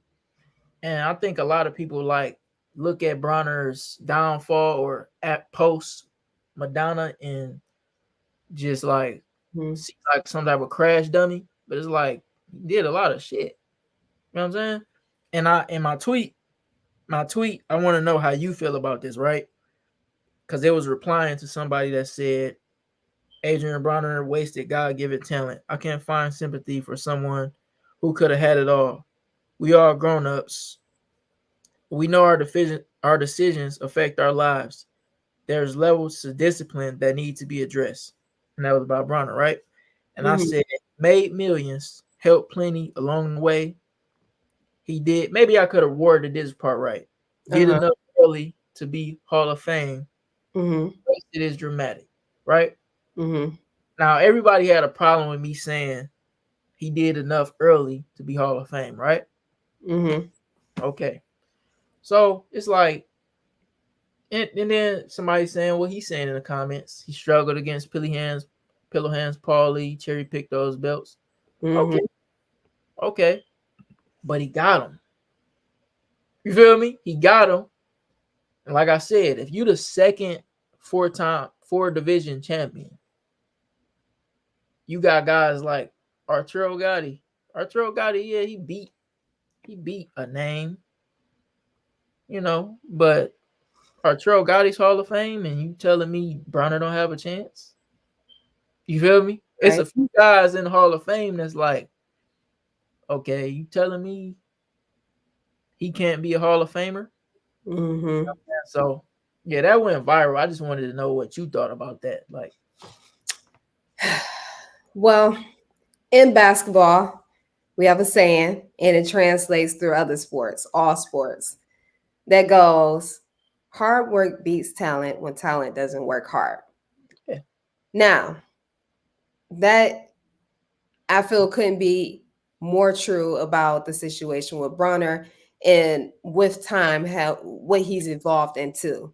And I think a lot of people like look at Bronner's downfall or at post Madonna and just like see like some type of crash dummy. But it's like he did a lot of shit. You know what I'm saying? And in my tweet, I want to know how you feel about this, right? Because it was replying to somebody that said Adrian Bronner wasted God-given talent. I can't find sympathy for someone who could have had it all. We all grown-ups. We know our decisions affect our lives. There's levels to discipline that need to be addressed. And that was about Bronner, right? And I said, made millions, helped plenty along the way. He did. Maybe I could have worded this part right. Did enough early to be Hall of Fame. It is dramatic, right? Now, everybody had a problem with me saying he did enough early to be Hall of Fame, right? Okay. So it's like, and then somebody saying what he's saying in the comments. He struggled against Pillow Hands, Paulie, cherry picked those belts. Okay. But he got him. You feel me? He got him. And like I said, if you the second 4-time 4 division champion, you got guys like Arturo Gatti. Yeah, he beat a name, but Arturo Gotti's Hall of Fame, and you telling me Bronner don't have a chance? You feel me? Right. It's a few guys in the Hall of Fame that's like, okay, you telling me he can't be a Hall of Famer? Mm-hmm. So yeah, that went viral. I just wanted to know what you thought about that. Like, Well, in basketball, we have a saying, and it translates through other sports, all sports, that goes, hard work beats talent when talent doesn't work hard. yeah, Now, that I feel couldn't be more true about the situation with Bronner and with time, how what he's evolved into.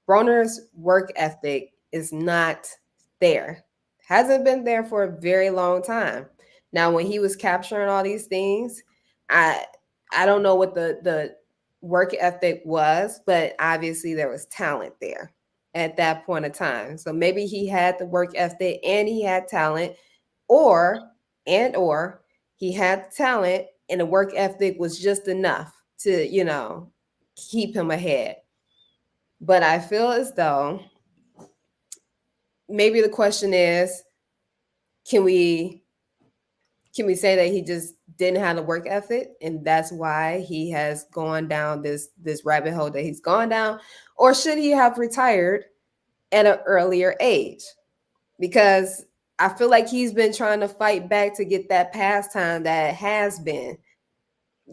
Bronner's work ethic is not there. Hasn't been there for a very long time. Now, when he was capturing all these things, I I don't know what the work ethic was, but obviously there was talent there at that point of time. So maybe he had the work ethic and he had talent, or or he had the talent and the work ethic was just enough to, keep him ahead. But I feel as though maybe the question is, can we can we say that he just didn't have the work ethic and that's why he has gone down this rabbit hole that he's gone down, or should he have retired at an earlier age? Because I feel like he's been trying to fight back to get that pastime that has been,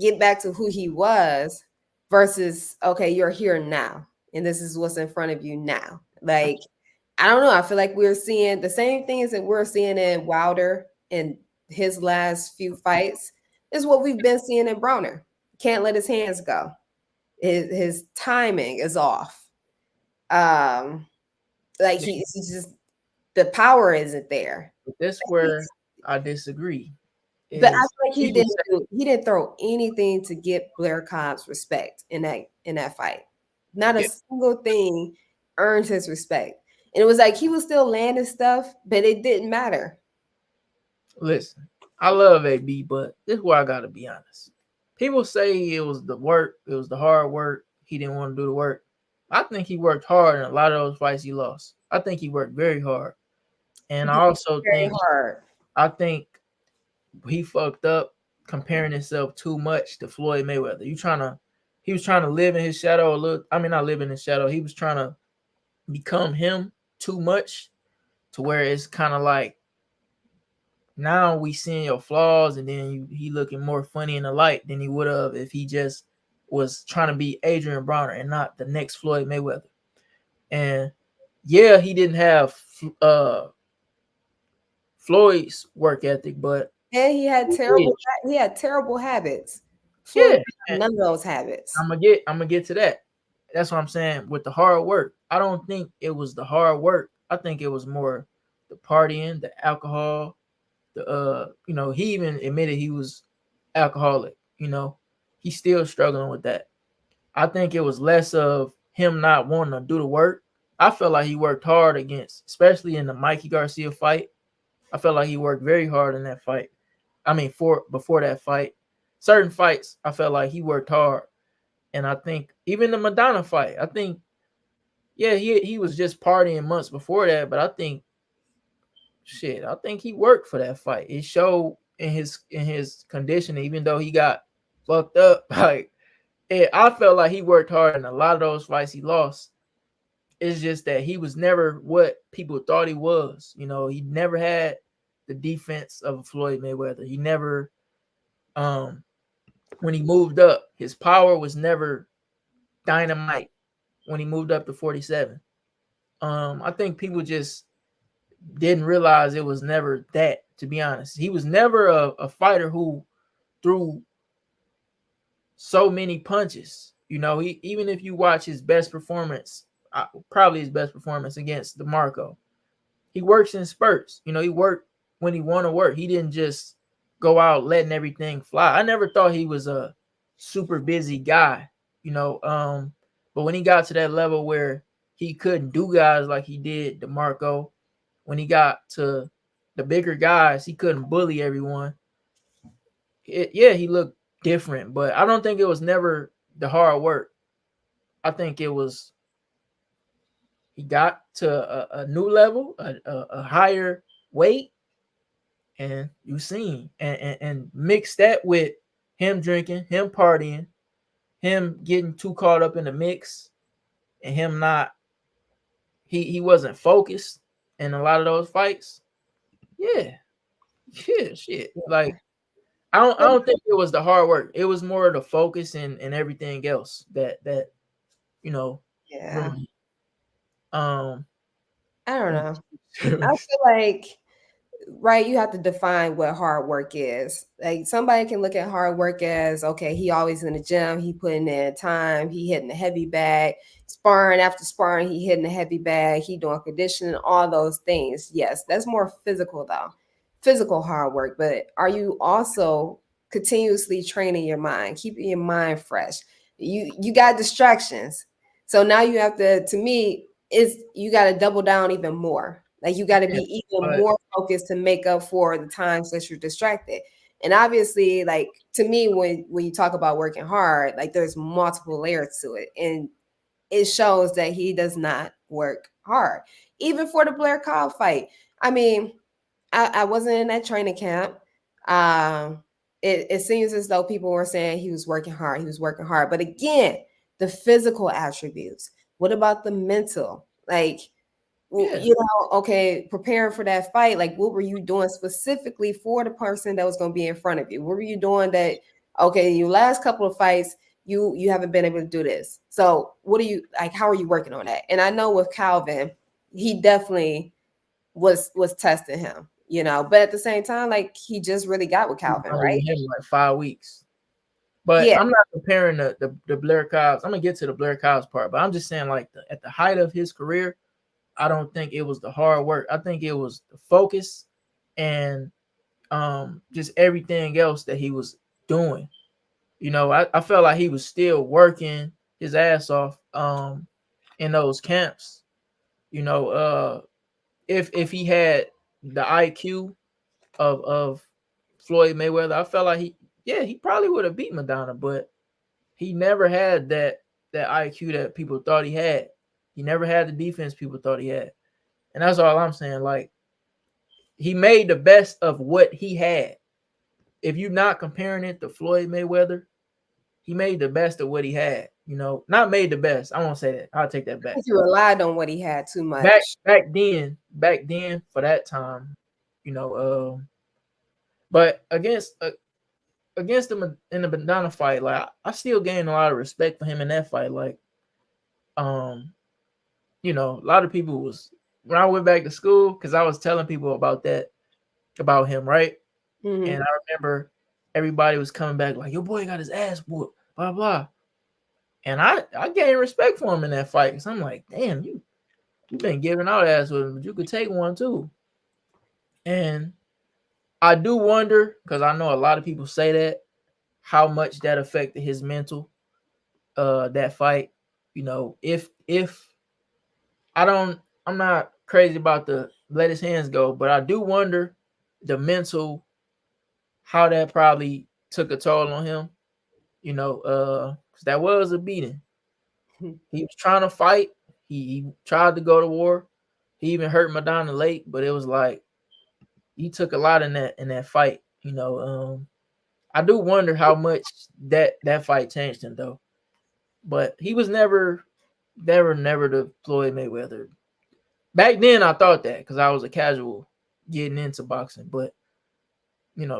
get back to who he was, versus, okay, you're here now and this is what's in front of you now. Like, I don't know. I feel like we're seeing the same things that we're seeing in Wilder in his last few fights is what we've been seeing in Broner. Can't let his hands go. His timing is off. Um, like he's just, the power isn't there. that's where I disagree. But I feel Is like people say, he didn't throw anything to get Blair Cobb's respect in that fight. Not a yeah, single thing earned his respect. And it was like he was still landing stuff, but it didn't matter. listen, I love AB, but this is where I gotta be honest. People say it was the work, it was the hard work. He didn't want to do the work. I think he worked hard in a lot of those fights he lost. I think he worked very hard, and I also Very think hard. I think he fucked up comparing himself too much to Floyd Mayweather. He was trying to live in his shadow a little. I mean, not live in his shadow. He was trying to become him too much to where it's kind of like now we seeing your flaws, and then he looking more funny in the light than he would have if he just was trying to be Adrian Bronner and not the next Floyd Mayweather. And yeah, he didn't have uh Floyd's work ethic, but And he did. he had terrible habits. Floyd Yeah, didn't have none of those habits. I'm gonna get to that. That's what I'm saying with the hard work. I don't think it was the hard work. I think it was more the partying, the alcohol, the he even admitted he was alcoholic, He's still struggling with that. I think it was less of him not wanting to do the work. I felt like he worked hard against, especially in the Mikey Garcia fight. I felt like he worked very hard in that fight. I mean, for before that fight, certain fights, I felt like he worked hard. And I think even the Madonna fight, I think, yeah, he was just partying months before that, but I think I think he worked for that fight. It showed in his conditioning, even though he got fucked up. Like I felt like he worked hard in a lot of those fights he lost. It's just that he was never what people thought he was. He never had the defense of Floyd Mayweather. He never, when he moved up, his power was never dynamite when he moved up to 47. I think people just didn't realize it was never that, to be honest. He was never a fighter who threw so many punches. Even if you watch his best performance, probably his best performance against DeMarco, he works in spurts. He worked when he want to work. He didn't just go out letting everything fly. I never thought he was a super busy guy, but when he got to that level where he couldn't do guys like he did DeMarco, when he got to the bigger guys, he couldn't bully everyone. Yeah, he looked different, but I don't think it was never the hard work. I think it was he got to a new level, a higher weight, and you seen and mix that with him drinking, him partying, him getting too caught up in the mix and him not he wasn't focused in a lot of those fights. Yeah, shit. Like I don't think it was the hard work. It was more the focus and everything else that you know Yeah. ruined it. I don't know. I feel like, right, you have to define what hard work is. Like somebody can look at hard work as, okay, he always in the gym, he putting in time, he hitting the heavy bag, sparring after sparring, he hitting the heavy bag, he doing conditioning, all those things. Yes, that's more physical though. Physical hard work, but are you also continuously training your mind, keeping your mind fresh? You got distractions. So now you have to me, is you got to double down even more. Like you got to Yeah, be even but more focused to make up for the times that you're distracted. And obviously, like to me, when you talk about working hard, like there's multiple layers to it, and it shows that he does not work hard. Even for the Blair Cobb fight, I mean, I wasn't in that training camp. Um, it seems as though people were saying he was working hard. He was working hard, but again, the physical attributes. What about the mental? Like, yeah, okay, preparing for that fight, like what were you doing specifically for the person that was going to be in front of you? What were you doing that, okay, your last couple of fights, you haven't been able to do this. So what are you like, how are you working on that? And I know with Calvin, he definitely was testing him, but at the same time, like he just really got with he's Calvin, only right? with him like 5 weeks. But Yeah. I'm not comparing the Blair Cobbs. I'm gonna get to the Blair Cobbs part, but I'm just saying like at the height of his career, I don't think it was the hard work. I think it was the focus and just everything else that he was doing. I felt like he was still working his ass off in those camps. You know, if he had the IQ of Floyd Mayweather, I felt like he probably would have beat Madonna, but he never had that IQ that people thought he had. He never had the defense people thought he had. And that's all I'm saying. Like he made the best of what he had. If you're not comparing it to Floyd Mayweather, he made the best of what he had. Not made the best. I won't say that. I'll take that I back. think you relied on what he had too Back much. back then for that time, you know. But against him in the Madonna fight, like I still gained a lot of respect for him in that fight. Like, a lot of people was when I went back to school because I was telling people about him, right? Mm-hmm. And I remember everybody was coming back like, "Your boy got his ass whooped," blah blah. And I gained respect for him in that fight because I'm like, damn, you've been giving out ass with him, but you could take one too. And I do wonder because I know a lot of people say that how much that affected his mental. That fight, if I'm not crazy about the let his hands go, but I do wonder the mental how that probably took a toll on him. Because that was a beating. He was trying to fight. He tried to go to war. He even hurt Madonna late, but it was like he took a lot in that fight. I do wonder how much that fight changed him though. But he was never the Floyd Mayweather. Back then, I thought that because I was a casual getting into boxing. But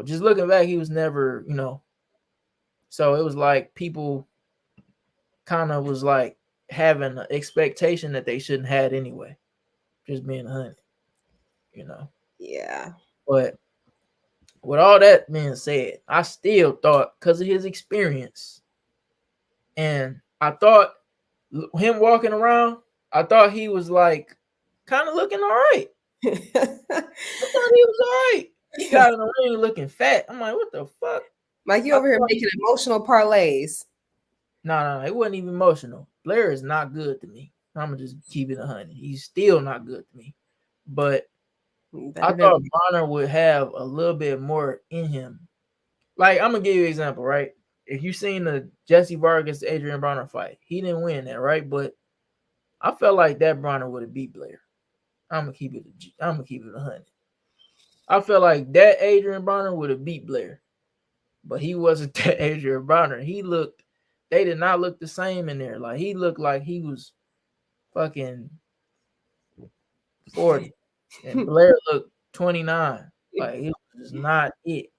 just looking back, he was never. So it was like people kind of was like having an expectation that they shouldn't have anyway. Just being a hundred. Yeah. But with all that being said, I still thought because of his experience, and I thought him walking around, I thought he was like kind of looking all right. I thought he was all right. He got in the ring looking fat. I'm like, what the fuck? Like you I over here thought making emotional parlays. no, it wasn't even emotional. Blair is not good to me. I'm gonna just keep it 100. He's still not good to me. But I Better than thought Bonner would have a little bit more in him. Like I'm gonna give you an example, right? If you seen the Jesse Vargas Adrian Bronner fight, he didn't win that, right? But I felt like that Bronner would have beat Blair. I'm gonna keep it 100. I felt like that Adrian Bronner would have beat Blair, but he wasn't that Adrian Bronner. He looked they did not look the same in there. Like he looked like he was fucking 40, and Blair looked 29. Like it was not it.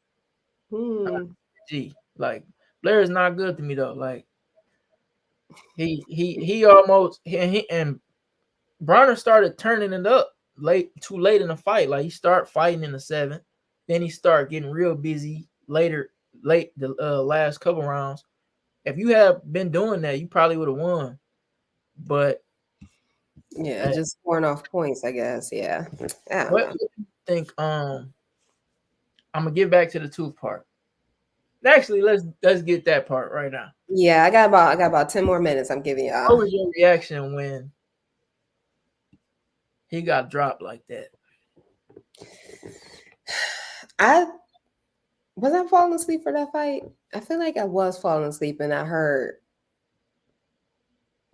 Gee, like Blair is not good to me though. Like he almost and Bronner started turning it up too late in the fight. Like he started fighting in the 7th, then he started getting real busy late the last couple rounds. If you have been doing that, you probably would have won. But yeah, just scoring off points, I guess. Yeah, I don't what know. do you think? I'm gonna get back to the tooth part. Actually, let's get that part right now. Yeah, I got about 10 more minutes. I'm giving What y'all. was your reaction when he got dropped like that? I was I falling asleep for that fight. I feel like I was falling asleep, and I heard.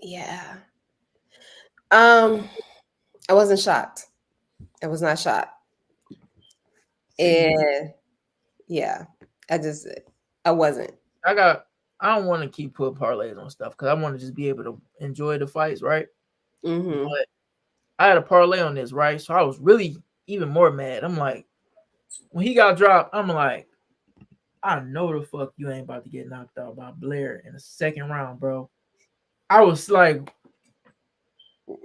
Yeah. I wasn't shocked. I was not shocked. And yeah, I wasn't. I don't want to keep putting parlays on stuff because I want to just be able to enjoy the fights, right? Mm-hmm. But I had a parlay on this, right? So I was really even more mad. I'm like, when he got dropped, I'm like, I know the fuck you ain't about to get knocked out by Blair in the 2nd round, bro. I was like,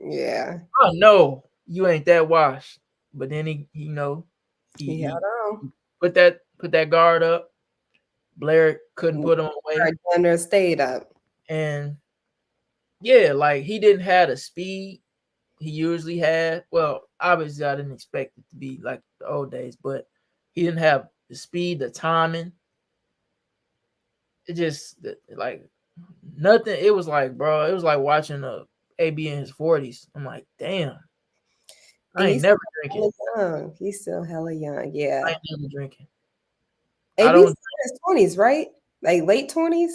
Yeah. I know you ain't that washed. But then he He held on. put that guard up. Blair couldn't put him away. Our Thunder stayed up. And yeah, like he didn't have the speed he usually had. Well, obviously I didn't expect it to be like the old days, but he didn't have the speed, the timing. It just like nothing. It was like, bro, it was like watching a AB in his 40s. I'm like, damn, I And ain't never drinking. young. He's still hella young. Yeah. I ain't never drinking. AB's I don't. in his 20s, right? Like late 20s?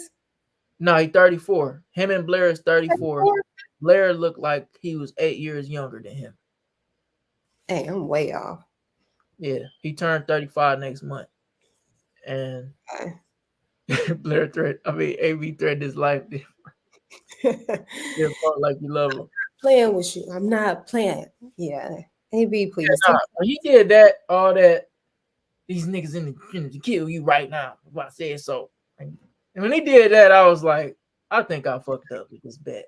No, he 34. Him and Blair is 34. 34? Blair looked like he was 8 years younger than him. Hey, I'm way off. Yeah, he turned 35 next month. And Okay. AB threatened his life. Yeah, like you love him. Playing with you. I'm not playing. Yeah. AB, please. Yeah, when he did that, all that, these niggas in to kill you right now. If I said so. And when he did that, I was like, I think I fucked up with this bet.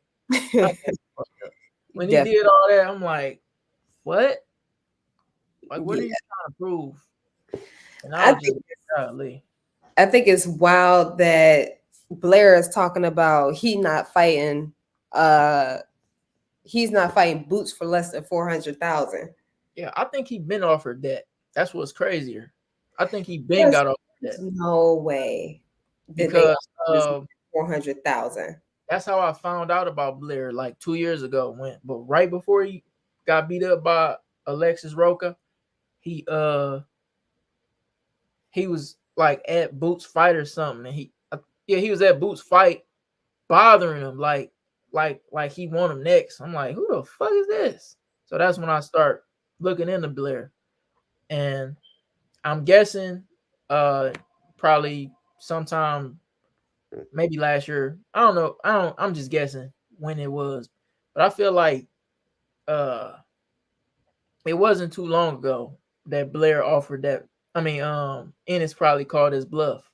When he did all that, I'm like, what? Like, what are you trying to prove? And I was just golly. I think it's wild that Blair is talking about he's not fighting boots for less than 400,000. Yeah, I think he been offered that. That's what's crazier. I think he been got offered that. No way. Because 400,000. That's how I found out about Blair like 2 years ago. But right before he got beat up by Alexis Roca, he was like at Boots fight or something, and he was at Boots fight, bothering him like he want him next. I'm like, who the fuck is this? So that's when I start looking into Blair, and I'm guessing probably sometime maybe last year. I don't know. I'm just guessing when it was, but I feel like it wasn't too long ago that Blair offered that. I mean, Ennis probably called his bluff.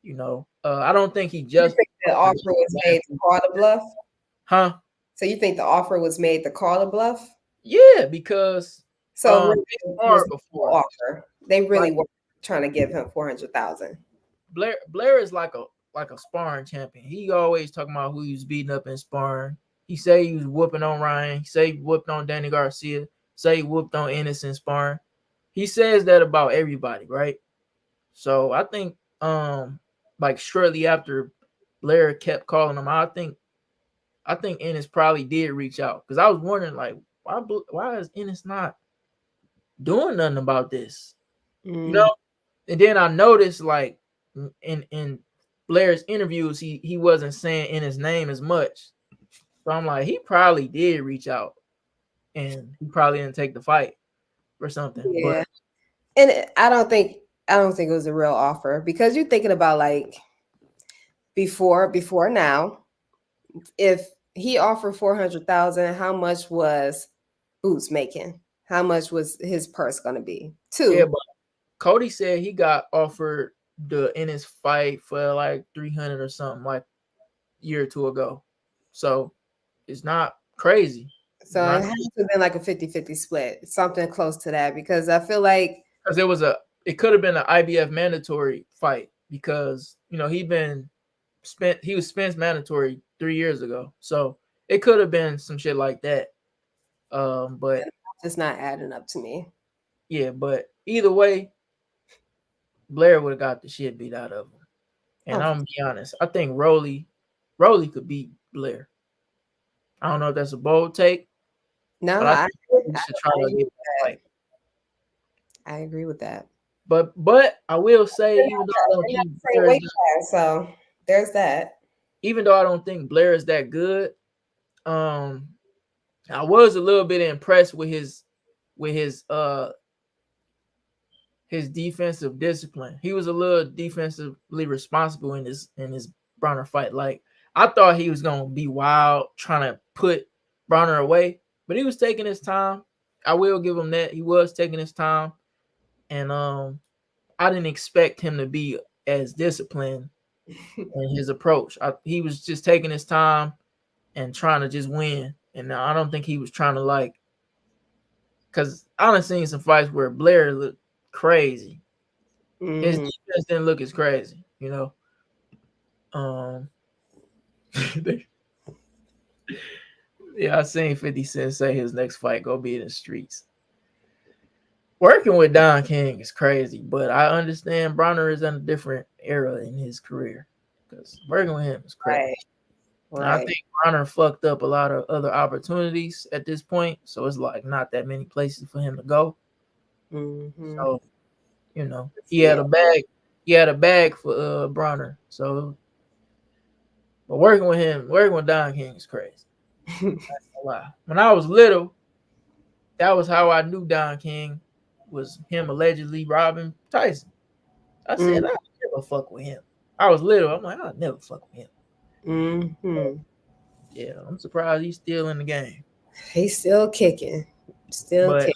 You know, I don't think he just. You think the offer was made to call the bluff? Huh? So you think the offer was made to call the bluff? Yeah, because so before offer, they really were trying to give him 400,000. Blair is like a sparring champion. He always talking about who he was beating up in sparring. He say he was whooping on Ryan. He say he whooped on Danny Garcia. Say he whooped on Ennis in sparring. He says that about everybody, right? So I think like shortly after Blair kept calling him, I think Ennis probably did reach out, because I was wondering like why is Ennis not doing nothing about this? You know? And then I noticed like in Blair's interviews, he wasn't saying Ennis' name as much. So I'm like, he probably did reach out, and he probably didn't take the fight or something. Yeah. But And I don't think it was a real offer, because you're thinking about like before now, if he offered 400,000, how much was Boots making? How much was his purse going to be? Yeah, Two. but Cody said he got offered the in his fight for like 300 or something like a year or two ago. So it's not crazy. So it has to have been like a 50-50 split, something close to that, because I feel like because it could have been an IBF mandatory fight because he was Spence mandatory 3 years ago. So it could have been some shit like that. But it's not adding up to me. yeah, but either way, Blair would have got the shit beat out of him. And I'm gonna be honest, I think Rolly could beat Blair. I don't know if that's a bold take. No, but I think we should try to get that fight. I agree with that. But I will say, even though I don't think Blair so there's that. Even though I don't think Blair is that good, I was a little bit impressed with his defensive discipline. He was a little defensively responsible in his Bronner fight. Like I thought he was gonna be wild trying to put Bronner away, but he was taking his time. I will give him that. He was taking his time. And I didn't expect him to be as disciplined in his approach. He was just taking his time and trying to just win. And I don't think he was trying to because I done seen some fights where Blair looked crazy. Mm-hmm. His defense didn't look as crazy, Yeah, I seen 50 Cent say his next fight go be in the streets. Working with Don King is crazy, but I understand Bronner is in a different era in his career because working with him is crazy. Right. I think Bronner fucked up a lot of other opportunities at this point, so it's like not that many places for him to go. Mm-hmm. So, he had a bag. He had a bag for Bronner. So, but working with Don King is crazy. That's a lie. When I was little, that was how I knew Don King. Was him allegedly robbing Tyson. I said, I'll never fuck with him. I was little. I'm like, I'll never fuck with him. Mm-hmm. Yeah, I'm surprised he's still in the game. He's still kicking. Kicking.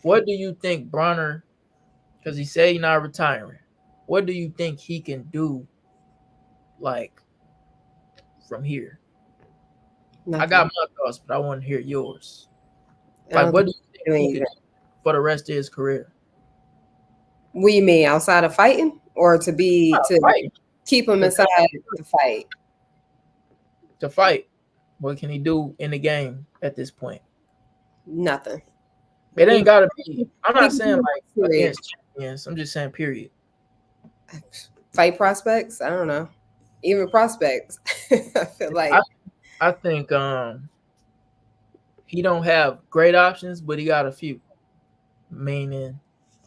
What do you think Bronner, because he said he's not retiring, what do you think he can do, from here? Nothing. I got my thoughts, but I want to hear yours. What do you think he could do for the rest of his career? What do you mean, outside of fighting, or to keep him inside to fight? To fight, what can he do in the game at this point? Nothing. It ain't gotta be. I'm not saying against champions. I'm just saying period. Fight prospects. I don't know. Even prospects. I feel like I think he don't have great options, but he got a few. Meaning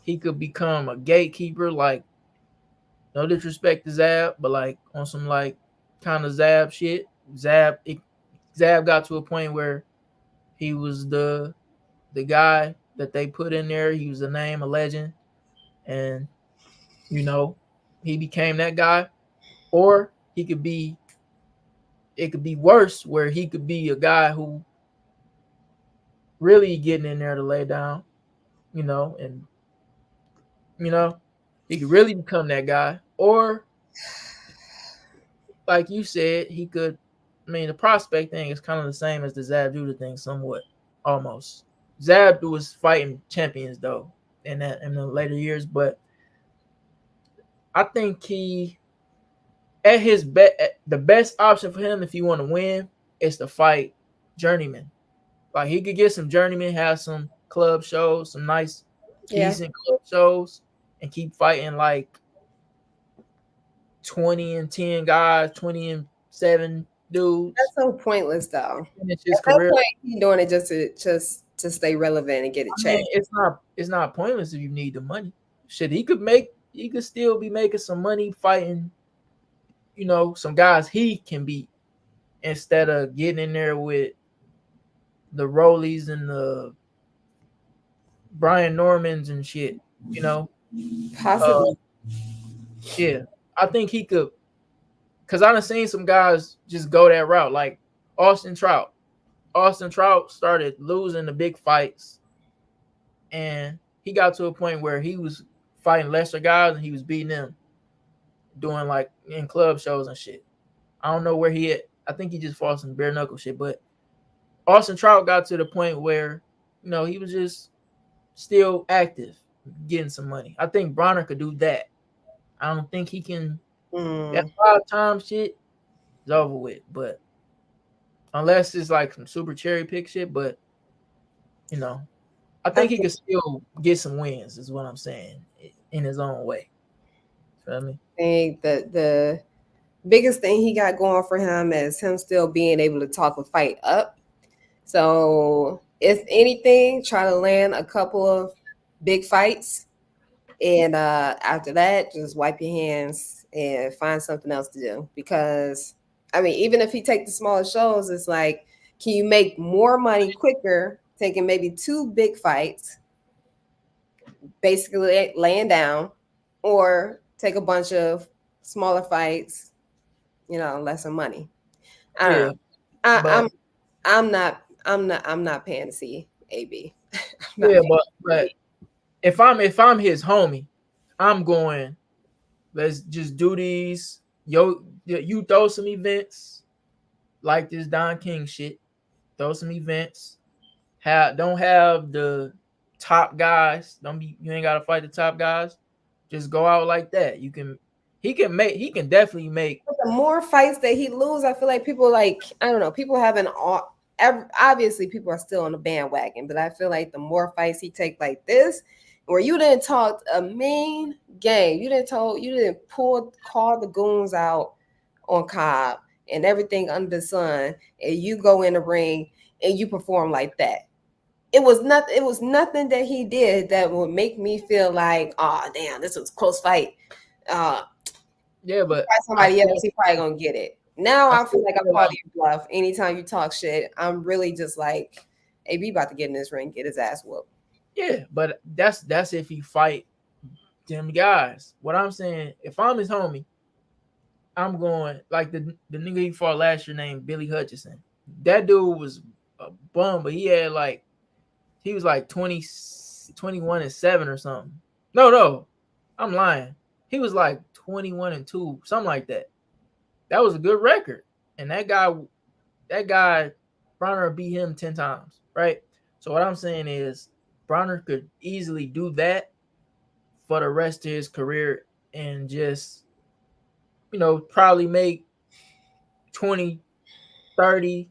he could become a gatekeeper, no disrespect to Zab, but on some kind of Zab shit. Zab got to a point where he was the guy that they put in there. He was a name, a legend, and he became that guy. Or it could be worse, where he could be a guy who really getting in there to lay down, and he could really become that guy. Or like you said, he could. I mean, the prospect thing is kind of the same as the Zab Judah thing, somewhat, almost. Zab was fighting champions though in the later years, but I think at his the best option for him if you want to win is to fight journeyman. He could get some journeyman, have some club shows, some nice, decent club shows, and keep fighting 20-10 guys, 20-7 dudes. That's so pointless, though. At that point, he's doing it just to stay relevant and get it checked. It's not pointless if you need the money. Shit, he could still be making some money fighting, some guys he can beat instead of getting in there with the Rollies and the Brian Normans and shit, Possibly. Yeah, I think he could because I done seen some guys just go that route, like Austin Trout. Austin Trout started losing the big fights, and he got to a point where he was fighting lesser guys and he was beating them, doing like in club shows and shit. I don't know where he at. I think he just fought some bare knuckle shit, but Austin Trout got to the point where, he was just still active, getting some money. I think Bronner could do that. I don't think he can. That 5-time shit is over with, but unless it's like some super cherry pick shit, but I think he could still get some wins, is what I'm saying, in his own way. Feel me? I think the biggest thing he got going for him is him still being able to talk a fight up. So if anything, try to land a couple of big fights, and after that, just wipe your hands and find something else to do. Because I mean, even if he take the smaller shows, it's like, can you make more money quicker taking maybe 2 big fights, basically laying down, or take a bunch of smaller fights, lesser money. I don't know. I'm not paying to see AB. But if I'm his homie, I'm going, let's just do these. You throw some events like this Don King shit. Throw some events. Don't have the top guys. You ain't gotta fight the top guys. Just go out like that. He can definitely make. But the more fights that he lose, I feel like people I don't know, people haven't obviously people are still on the bandwagon, but I feel like the more fights he take like this, where you didn't talk a mean game, you didn't call the goons out on Cobb and everything under the sun, and you go in the ring and you perform like that. It was nothing that he did that would make me feel like, oh damn, this was a close fight. But somebody else, he probably gonna get it. Now I feel like I'm calling you bluff. Anytime you talk shit, I'm really just like, AB about to get in this ring, get his ass whooped. Yeah, but that's if he fight them guys. What I'm saying, if I'm his homie, I'm going like the nigga he fought last year named Billy Hutchison. That dude was a bum, but he was like 21-7 or something. No, I'm lying. He was like 21-2, something like that. That was a good record. And that guy, Bronner beat him 10 times, right? So what I'm saying is Bronner could easily do that for the rest of his career and just, probably make 20, 30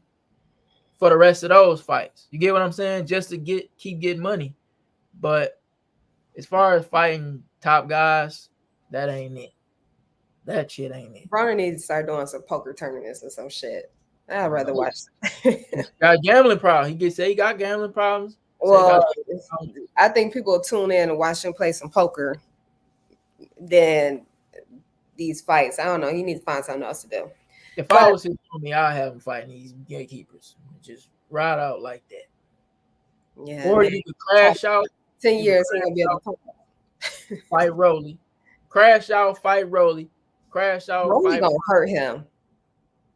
for the rest of those fights. You get what I'm saying? Just to keep getting money. But as far as fighting top guys, that ain't it. That shit ain't it. Bronner needs to start doing some poker tournaments or some shit. I'd rather watch. Got gambling problems. He say he got gambling problems. Well, I think people will tune in and watch him play some poker than these fights. I don't know. He needs to find something else to do. If I was his homie, I'd have him fighting these gatekeepers. Just ride out like that. Yeah. Or you could crash out. 10 years, he gonna be able to fight Rolly. Crash out, fight Rolly. Crash out. Rolly gonna hurt him.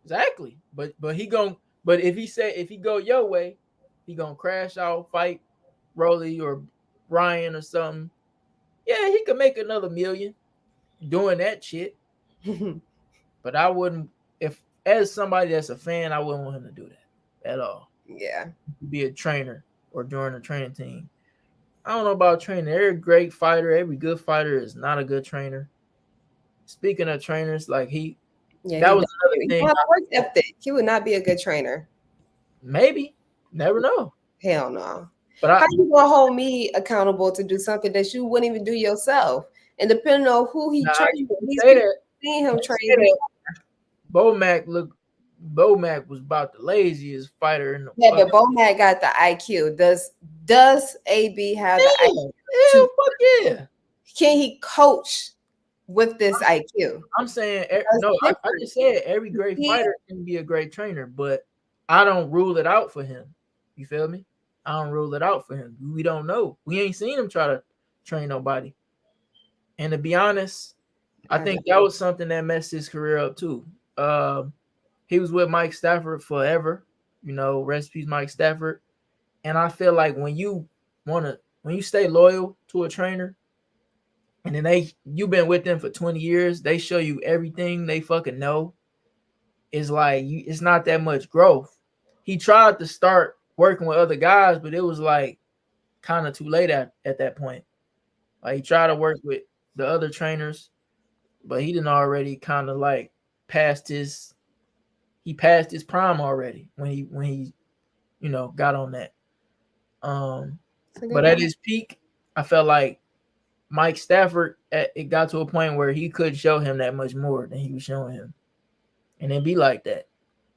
Exactly. But if he go your way, he gonna crash out, fight Rolly or Brian or something. Yeah, he could make another $1 million doing that shit. But I wouldn't, as somebody that's a fan, I wouldn't want him to do that at all. Yeah. Be a trainer or join a training team. I don't know about training. Every great fighter, every good fighter is not a good trainer. Speaking of trainers, that was another thing. He would not be a good trainer. Maybe. Never know. Hell no. But how you gonna hold me accountable to do something that you wouldn't even do yourself? And depending on who he trained, he's seen him train. Bomac was about the laziest fighter in the world. Yeah, but Bomac got the IQ. Does AB have the IQ? Fuck yeah. Can he coach with this IQ? I'm saying I just said every great fighter can be a great trainer, but I don't rule it out for him. You feel me? I don't rule it out for him. We don't know. We ain't seen him try to train nobody. And to be honest, I think that was something that messed his career up too. He was with Mike Stafford forever. You know, rest in peace, Mike Stafford. And I feel like when you stay loyal to a trainer, and then you've been with them for 20 years, they show you everything they fucking know. It's like it's not that much growth. He tried to start working with other guys, but it was like kind of too late at that point. Like he tried to work with the other trainers, but he didn't already kind of like passed his prime already when he got on that. But at his peak, I felt like Mike Stafford, it got to a point where he could show him that much more than he was showing him, and it be like that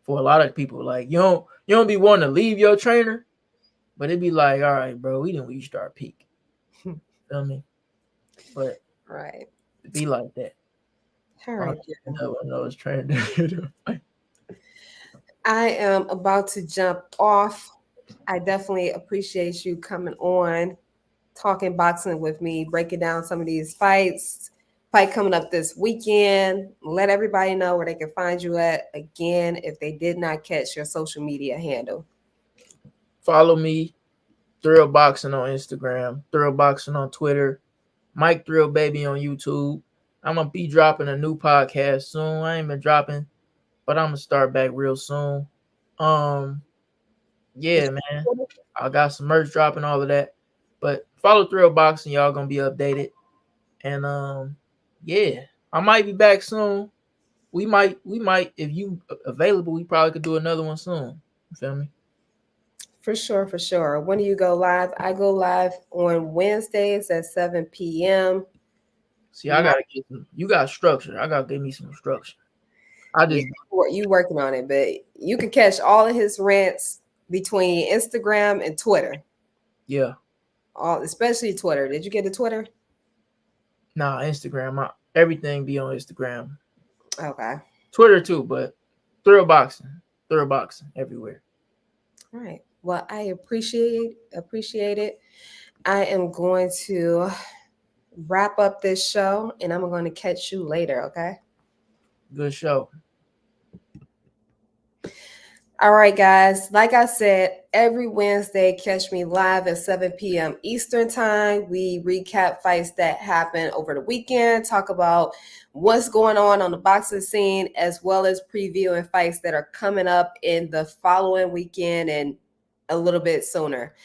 for a lot of people. Like you don't be wanting to leave your trainer, but it'd be like, all right, bro, we didn't reach our peak. Feel me? But right, it be like that. all right. I am about to jump off. I definitely appreciate you coming on, talking boxing with me, breaking down some of these fights. Fight coming up this weekend. Let everybody know where they can find you at. Again, if they did not catch your social media handle. Follow me, Thrill Boxing on Instagram, Thrill Boxing on Twitter, Mike Thrill Baby on YouTube. I'm going to be dropping a new podcast soon. I ain't been dropping, but I'm going to start back real soon. Yeah, man. I got some merch dropping, all of that. But follow Thrill Boxing, y'all gonna be updated. And yeah, I might be back soon. We might, if you available, we probably could do another one soon. You feel me? For sure. When do you go live? I go live on Wednesdays at 7 p.m. See, I gotta get you got structure. I gotta give me some structure. You working on it, but you can catch all of his rants between Instagram and Twitter. Yeah. Especially Twitter. Did you get the Twitter? Nah, Instagram. Everything be on Instagram. Okay. Twitter too, but Thrill Boxing everywhere. All right. Well, I appreciate it. I am going to wrap up this show, and I'm going to catch you later. Okay. Good show. All right, guys. Like I said, every Wednesday, catch me live at 7 p.m. Eastern time. We recap fights that happen over the weekend, talk about what's going on the boxing scene, as well as previewing fights that are coming up in the following weekend and a little bit sooner.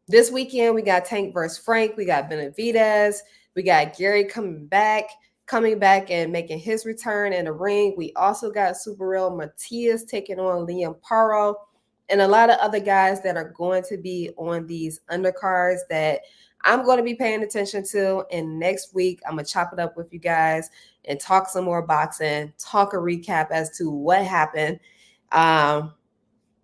This weekend, we got Tank versus Frank. We got Benavidez. We got Gary coming back and making his return in the ring. We also got Super Real Matias taking on Liam Paro, and a lot of other guys that are going to be on these undercards that I'm going to be paying attention to. And next week, I'm going to chop it up with you guys and talk some more boxing, talk a recap as to what happened.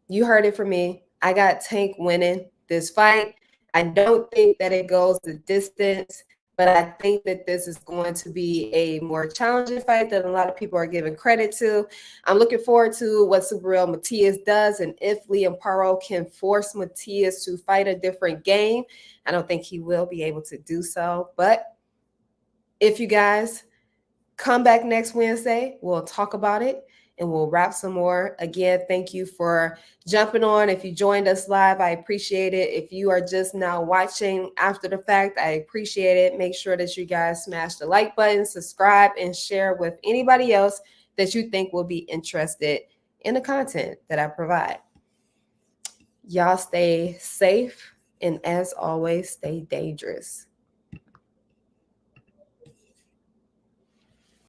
You heard it from me. I got Tank winning this fight. I don't think that it goes the distance, but I think that this is going to be a more challenging fight than a lot of people are giving credit to. I'm looking forward to what Super Real Matias does, and if Liam Paro can force Matias to fight a different game. I don't think he will be able to do so, but if you guys come back next Wednesday, we'll talk about it and we'll wrap some more. Again, thank you for jumping on. If you joined us live, I appreciate it. If you are just now watching after the fact, I appreciate it. Make sure that you guys smash the like button, subscribe, and share with anybody else that you think will be interested in the content that I provide. Y'all stay safe, and as always, stay dangerous.